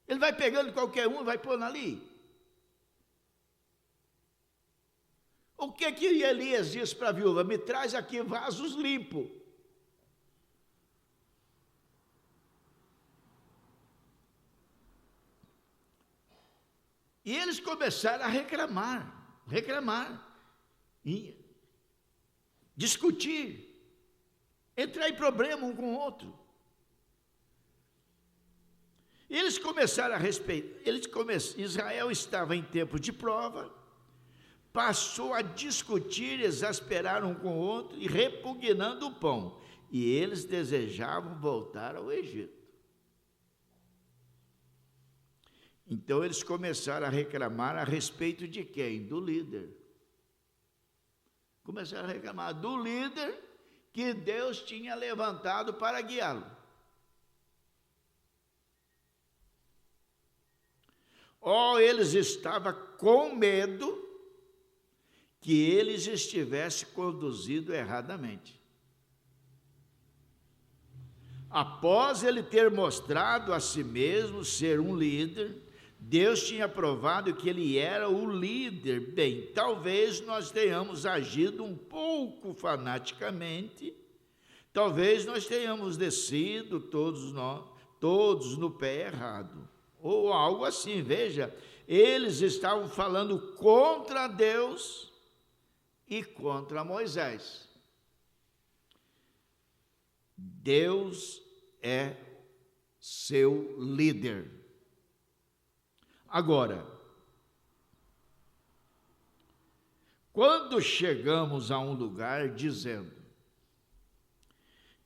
S5: ele vai pegando qualquer um e vai pondo ali. O que Elias disse para a viúva? Me traz aqui vasos limpos. E eles começaram a reclamar, e discutir, entrar em problema um com o outro. E eles começaram a respeitar, Israel estava em tempo de prova, passou a discutir, exasperar um com o outro e repugnando o pão. E eles desejavam voltar ao Egito. Então eles começaram a reclamar a respeito de quem? Do líder. Começaram a reclamar do líder que Deus tinha levantado para guiá-lo. Eles estavam com medo que eles estivessem conduzido erradamente. Após ele ter mostrado a si mesmo ser um líder, Deus tinha provado que ele era o líder. Bem, talvez nós tenhamos agido um pouco fanaticamente, talvez nós tenhamos descido todos no pé errado, ou algo assim. Veja, eles estavam falando contra Deus e contra Moisés. Deus é seu líder. Agora, quando chegamos a um lugar dizendo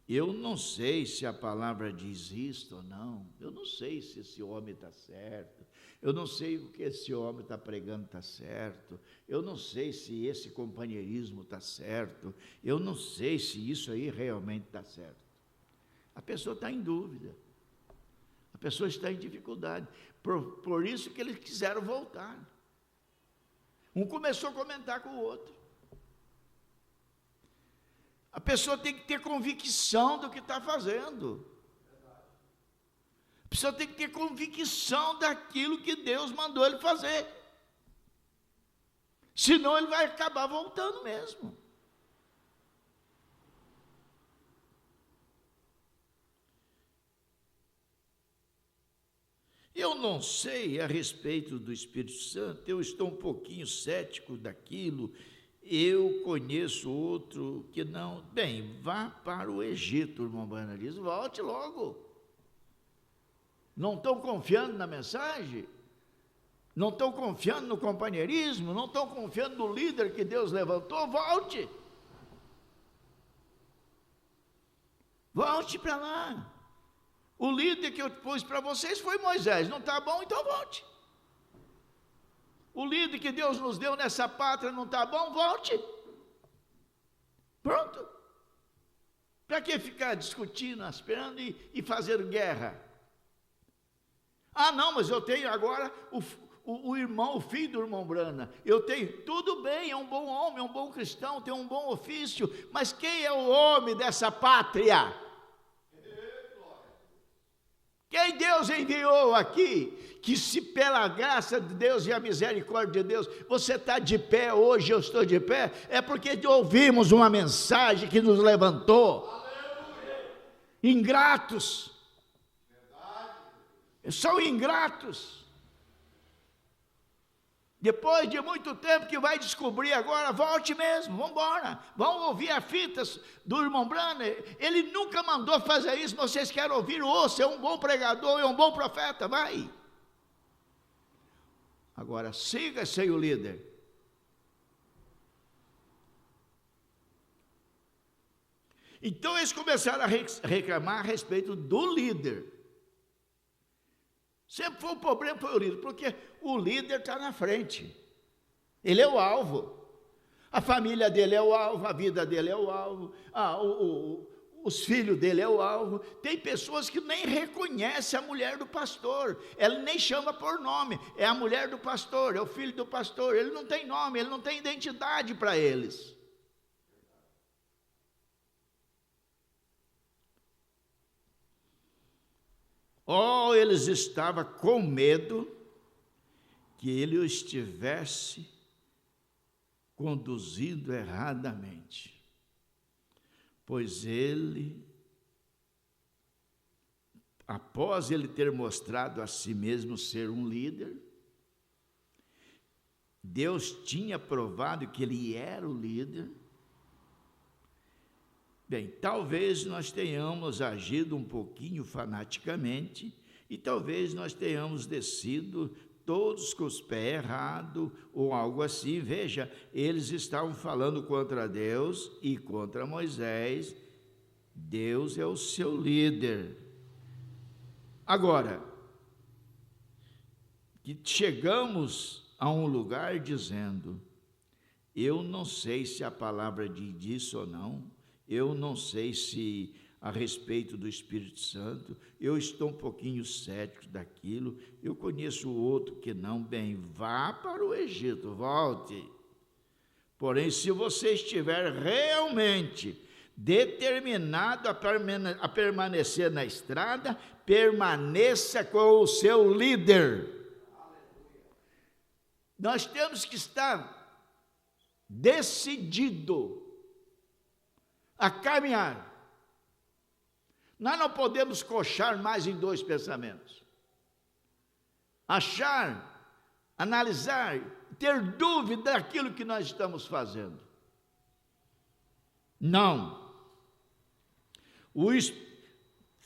S5: Eu não sei se a palavra diz isto ou não. Eu não sei se esse homem está certo. Eu não sei o que esse homem está pregando está certo. Eu não sei se esse companheirismo está certo. Eu não sei se isso aí realmente está certo. A pessoa está em dúvida. A pessoa está em dificuldade. Por isso que eles quiseram voltar. Um começou a comentar com o outro. A pessoa tem que ter convicção do que está fazendo. A pessoa tem que ter convicção daquilo que Deus mandou ele fazer. Senão ele vai acabar voltando mesmo. Eu não sei a respeito do Espírito Santo, eu estou um pouquinho cético daquilo. Eu conheço outro que não. Bem, vá para o Egito, irmão Bana diz, volte logo. Não estão confiando na mensagem? Não estão confiando no companheirismo? Não estão confiando no líder que Deus levantou? Volte. Volte para lá. O líder que eu pus para vocês foi Moisés. Não está bom? Então volte. O líder que Deus nos deu nessa pátria não está bom? Volte. Pronto. Para que ficar discutindo, esperando e fazer guerra? Ah, não, mas eu tenho agora o irmão, o filho do irmão Brana. Eu tenho, tudo bem, é um bom homem, é um bom cristão, tem um bom ofício, mas quem é o homem dessa pátria? Quem Deus enviou aqui, que se pela graça de Deus e a misericórdia de Deus, você está de pé hoje, eu estou de pé, é porque ouvimos uma mensagem que nos levantou. Ingratos. São ingratos. Depois de muito tempo que vai descobrir agora, volte mesmo, vamos embora. Vão ouvir as fitas do irmão Branner. Ele nunca mandou fazer isso, vocês querem ouvir, ouça, é um bom pregador, é um bom profeta, vai. Agora, siga sem o líder. Então eles começaram a reclamar a respeito do líder. Sempre foi o problema, foi o líder, porque o líder está na frente. Ele é o alvo. A família dele é o alvo, a vida dele é o alvo, os filhos dele é o alvo. Tem pessoas que nem reconhecem a mulher do pastor, ela nem chama por nome, é a mulher do pastor, é o filho do pastor, ele não tem nome, ele não tem identidade para eles. Oh, eles estavam com medo que ele o estivesse conduzindo erradamente, pois ele, após ele ter mostrado a si mesmo ser um líder, Deus tinha provado que ele era o líder. Bem, talvez nós tenhamos agido um pouquinho fanaticamente e talvez nós tenhamos descido todos com os pés errados ou algo assim. Veja, eles estavam falando contra Deus e contra Moisés. Deus é o seu líder. Agora, que chegamos a um lugar dizendo, eu não sei se a palavra diz isso ou não, eu não sei se a respeito do Espírito Santo, eu estou um pouquinho cético daquilo, eu conheço outro que não, bem, vá para o Egito, volte. Porém, se você estiver realmente determinado a permanecer na estrada, permaneça com o seu líder. Nós temos que estar decidido a caminhar. Nós não podemos coxar mais em dois pensamentos. Achar, analisar, ter dúvida daquilo que nós estamos fazendo. Não.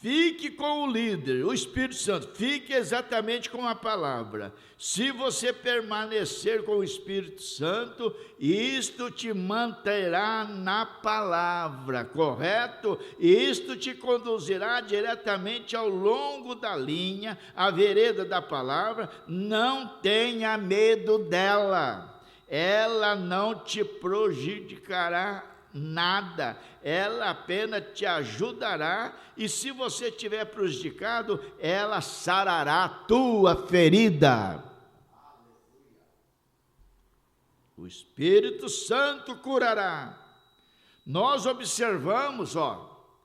S5: Fique com o líder, o Espírito Santo, fique exatamente com a palavra. Se você permanecer com o Espírito Santo, isto te manterá na palavra, correto? E isto te conduzirá diretamente ao longo da linha, a vereda da palavra. Não tenha medo dela, ela não te prejudicará nada, ela apenas te ajudará, e se você estiver prejudicado, ela sarará a tua ferida. O Espírito Santo curará. Nós observamos,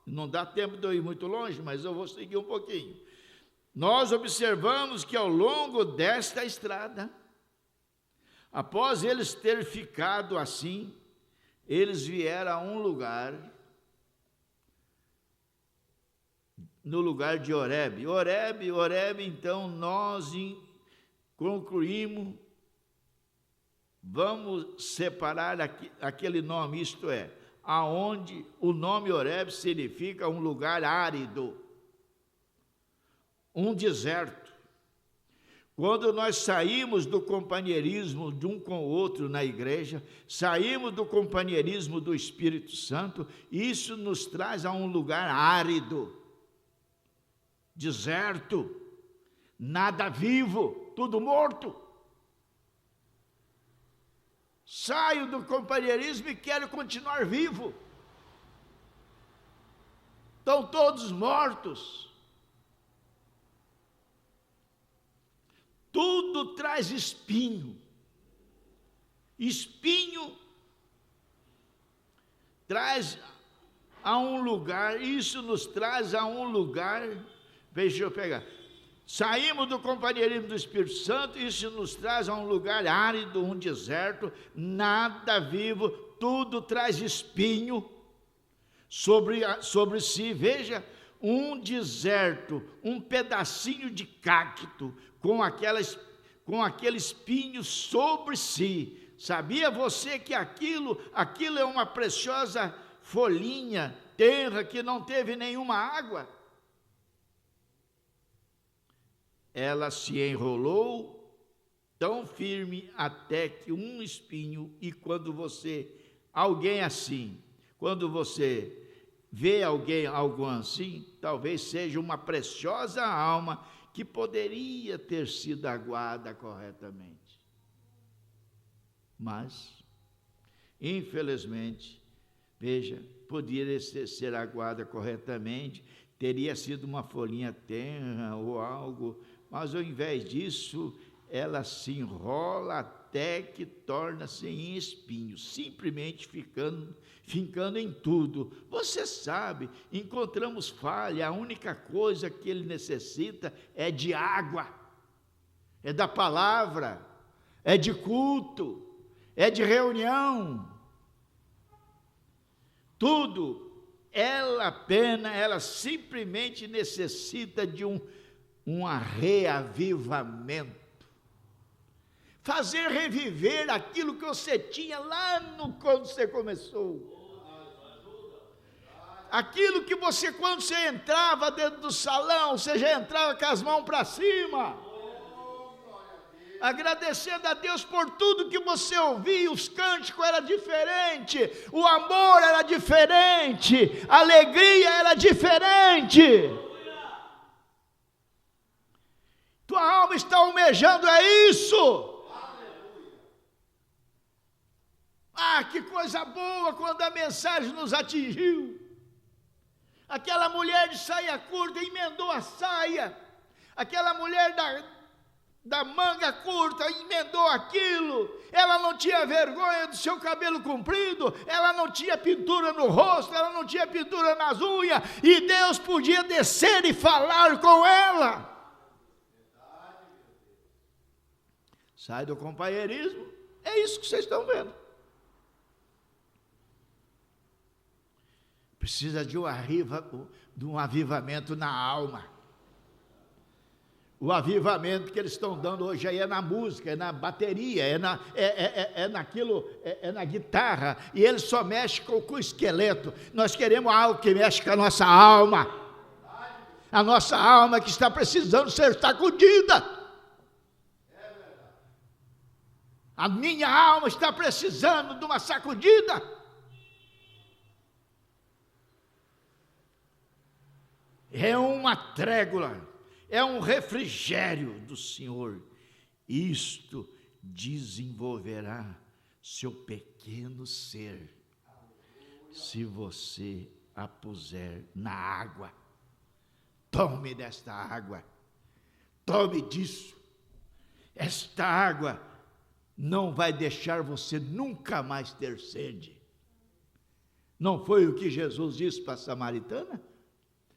S5: não dá tempo de eu ir muito longe, mas eu vou seguir um pouquinho. Nós observamos que ao longo desta estrada, após eles ter ficado assim, eles vieram a um lugar, no lugar de Horebe. Horebe, então nós concluímos, vamos separar aquele nome, isto é, aonde o nome Horebe significa um lugar árido, um deserto. Quando nós saímos do companheirismo de um com o outro na igreja, saímos do companheirismo do Espírito Santo, isso nos traz a um lugar árido, deserto, nada vivo, tudo morto. Saio do companheirismo e quero continuar vivo. Estão todos mortos. Tudo traz espinho. Espinho traz a um lugar, isso nos traz a um lugar, deixa eu pegar. Saímos do companheirismo do Espírito Santo, isso nos traz a um lugar árido, um deserto, nada vivo, tudo traz espinho sobre si. Veja, um deserto, um pedacinho de cacto, com aquele espinho sobre si. Sabia você que aquilo é uma preciosa folhinha tenra que não teve nenhuma água? Ela se enrolou tão firme até que um espinho, e quando você vê algo assim, talvez seja uma preciosa alma que poderia ter sido aguada corretamente. Mas, infelizmente, veja, poderia ser aguada corretamente, teria sido uma folhinha tenra ou algo, mas ao invés disso, ela se enrola até que torna-se em espinho, simplesmente fincando em tudo. Você sabe, encontramos falha, a única coisa que ele necessita é de água, é da palavra, é de culto, é de reunião. Tudo, ela simplesmente necessita de um reavivamento. Fazer reviver aquilo que você tinha lá quando você começou. Aquilo que você, quando você entrava dentro do salão, você já entrava com as mãos para cima, agradecendo a Deus por tudo que você ouvia. Os cânticos eram diferentes, o amor era diferente, a alegria era diferente. Tua alma está almejando isso. Ah, que coisa boa quando a mensagem nos atingiu. Aquela mulher de saia curta emendou a saia. Aquela mulher da manga curta emendou aquilo. Ela não tinha vergonha do seu cabelo comprido. Ela não tinha pintura no rosto. Ela não tinha pintura nas unhas. E Deus podia descer e falar com ela. Sai do companheirismo. É isso que vocês estão vendo. Precisa de um avivamento na alma. O avivamento que eles estão dando hoje aí é na música, é na bateria, é na guitarra, e eles só mexem com o esqueleto. Nós queremos algo que mexe com a nossa alma. A nossa alma que está precisando ser sacudida. A minha alma está precisando de uma sacudida. É uma trégua, é um refrigério do Senhor. Isto desenvolverá seu pequeno ser, se você a puser na água. Tome desta água, tome disso. Esta água não vai deixar você nunca mais ter sede. Não foi o que Jesus disse para a samaritana?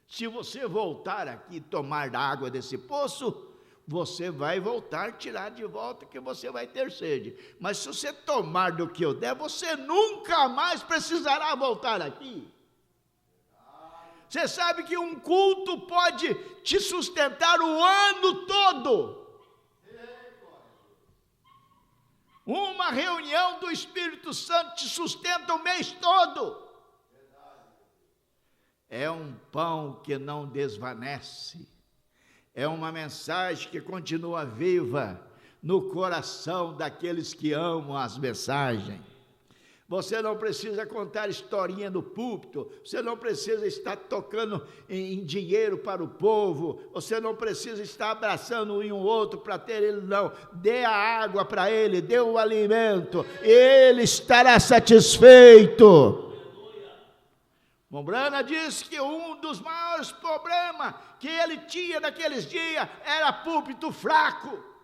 S5: Se você voltar aqui e tomar da água desse poço, você vai voltar, tirar de volta, que você vai ter sede. Mas se você tomar do que eu der, você nunca mais precisará voltar aqui. Você sabe que um culto pode te sustentar o ano todo. Uma reunião do Espírito Santo te sustenta o mês todo. É um pão que não desvanece. É uma mensagem que continua viva no coração daqueles que amam as mensagens. Você não precisa contar historinha no púlpito, você não precisa estar tocando em dinheiro para o povo, você não precisa estar abraçando um e um outro para ter ele, não. Dê a água para ele, dê o alimento, ele estará satisfeito. Mombrana disse que um dos maiores problemas que ele tinha naqueles dias era púlpito fraco.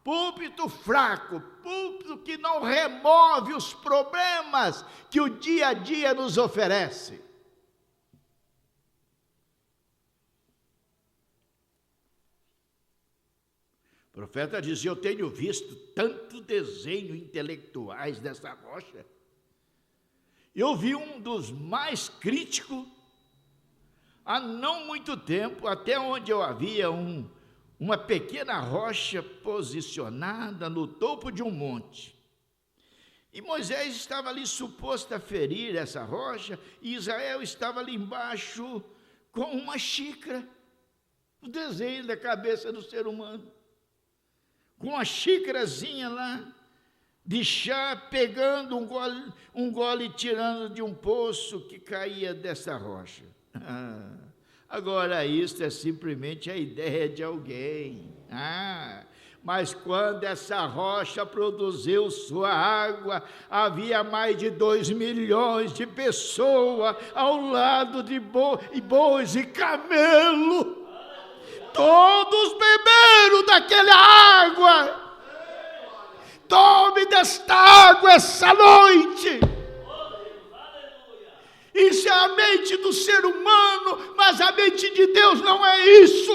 S5: Púlpito fraco, púlpito que não remove os problemas que o dia a dia nos oferece. O profeta diz: eu tenho visto tanto desenho intelectuais dessa rocha. Eu vi um dos mais críticos há não muito tempo, até onde eu havia uma pequena rocha posicionada no topo de um monte. E Moisés estava ali suposto a ferir essa rocha, e Israel estava ali embaixo com uma xícara, o desenho da cabeça do ser humano, com uma xícarazinha lá, de chá, pegando um gole tirando de um poço que caía dessa rocha. Agora, isso é simplesmente a ideia de alguém. Mas quando essa rocha produziu sua água, havia mais de 2 milhões de pessoas ao lado de bois e camelo. Todos beberam daquela água. Tome desta água essa noite. Isso é a mente do ser humano, mas a mente de Deus não é isso.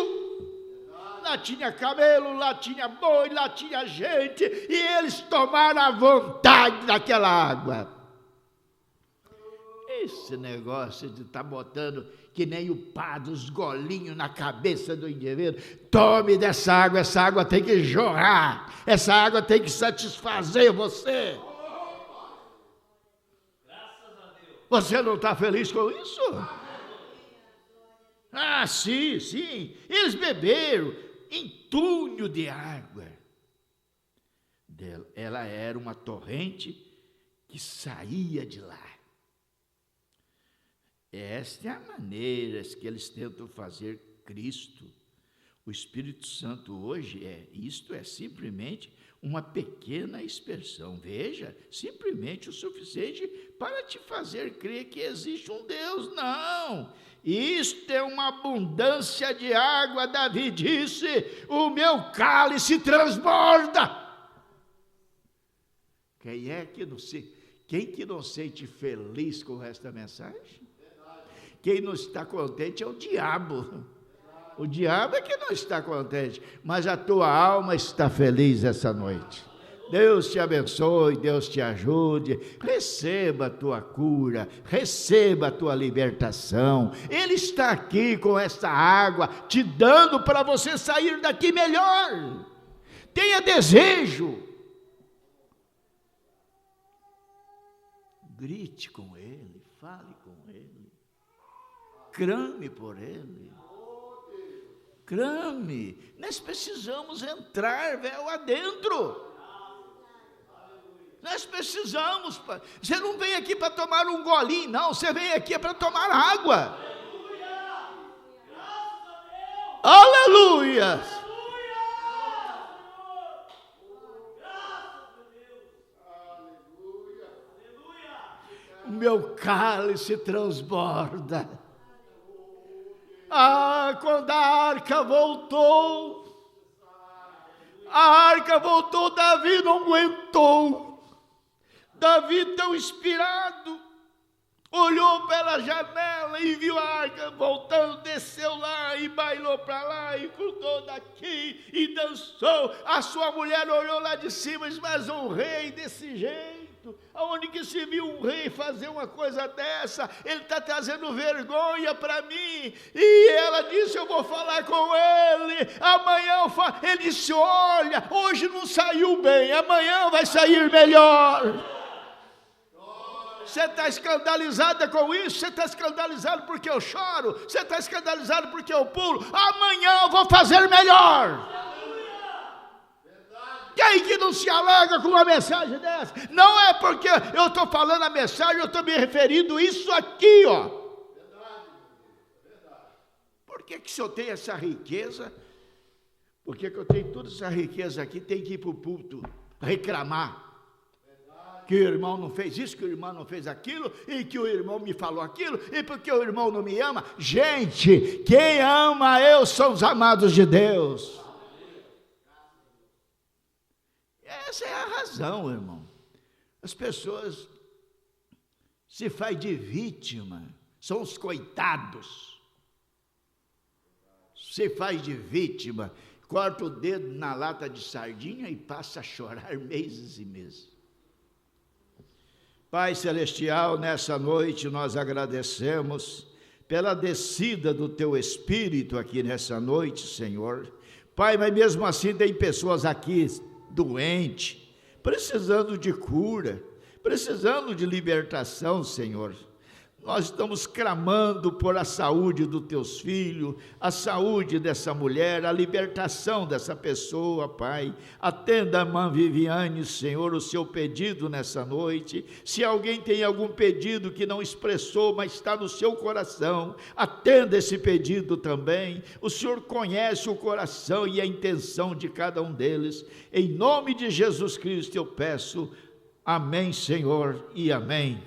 S5: Lá tinha camelo, lá tinha boi, lá tinha gente, e eles tomaram à vontade daquela água. Esse negócio de estar botando que nem o padre, os golinhos na cabeça do indivíduo. Tome dessa água, essa água tem que jorrar, essa água tem que satisfazer você. Você não está feliz com isso? Sim. Eles beberam entulho de água. Ela era uma torrente que saía de lá. Esta é a maneira que eles tentam fazer Cristo. O Espírito Santo hoje isto é simplesmente uma pequena expressão. Veja, simplesmente o suficiente para te fazer crer que existe um Deus. Não, isto é uma abundância de água. Davi disse: o meu cálice transborda. Quem que não sente feliz com esta mensagem? Quem não está contente é o diabo. O diabo é que não está contente, mas a tua alma está feliz essa noite. Deus te abençoe, Deus te ajude. Receba a tua cura, receba a tua libertação. Ele está aqui com essa água, te dando para você sair daqui melhor. Tenha desejo. Grite com Ele, fale com Ele. Clame por ele. Clame. Nós precisamos entrar véu adentro. Nós precisamos. Você não vem aqui para tomar um golinho, não. Você vem aqui para tomar água. Aleluia. O meu cálice transborda. Quando a arca voltou, Davi não aguentou. Davi, tão inspirado, olhou pela janela e viu a arca voltando, desceu lá e bailou para lá e cruzou daqui e dançou. A sua mulher olhou lá de cima e disse: mas um rei desse jeito, aonde que se viu um rei fazer uma coisa dessa? Ele está trazendo vergonha para mim. E ela disse: eu vou falar com ele, amanhã eu falo. Ele disse: olha, hoje não saiu bem, amanhã vai sair melhor. Você está escandalizada com isso? Você está escandalizado porque eu choro? Você está escandalizado porque eu pulo? Amanhã eu vou fazer melhor. Quem que não se alegra com uma mensagem dessa? Não é porque eu estou falando a mensagem, eu estou me referindo a isso aqui, ó. Por que se eu tenho essa riqueza? Por que eu tenho toda essa riqueza aqui, tem que ir para o púlpito reclamar? Que o irmão não fez isso, que o irmão não fez aquilo, e que o irmão me falou aquilo, e porque o irmão não me ama. Gente, quem ama eu são os amados de Deus. Essa é a razão, irmão. As pessoas se fazem de vítima, são os coitados. Se faz de vítima, corta o dedo na lata de sardinha e passa a chorar meses e meses. Pai Celestial, nessa noite nós agradecemos pela descida do Teu Espírito aqui nessa noite, Senhor. Pai, mas mesmo assim tem pessoas aqui doentes, precisando de cura, precisando de libertação, Senhor. Nós estamos clamando por a saúde dos teus filhos, a saúde dessa mulher, a libertação dessa pessoa, Pai. Atenda a irmã Viviane, Senhor, o seu pedido nessa noite. Se alguém tem algum pedido que não expressou, mas está no seu coração, atenda esse pedido também. O Senhor conhece o coração e a intenção de cada um deles. Em nome de Jesus Cristo eu peço, amém, Senhor, e amém.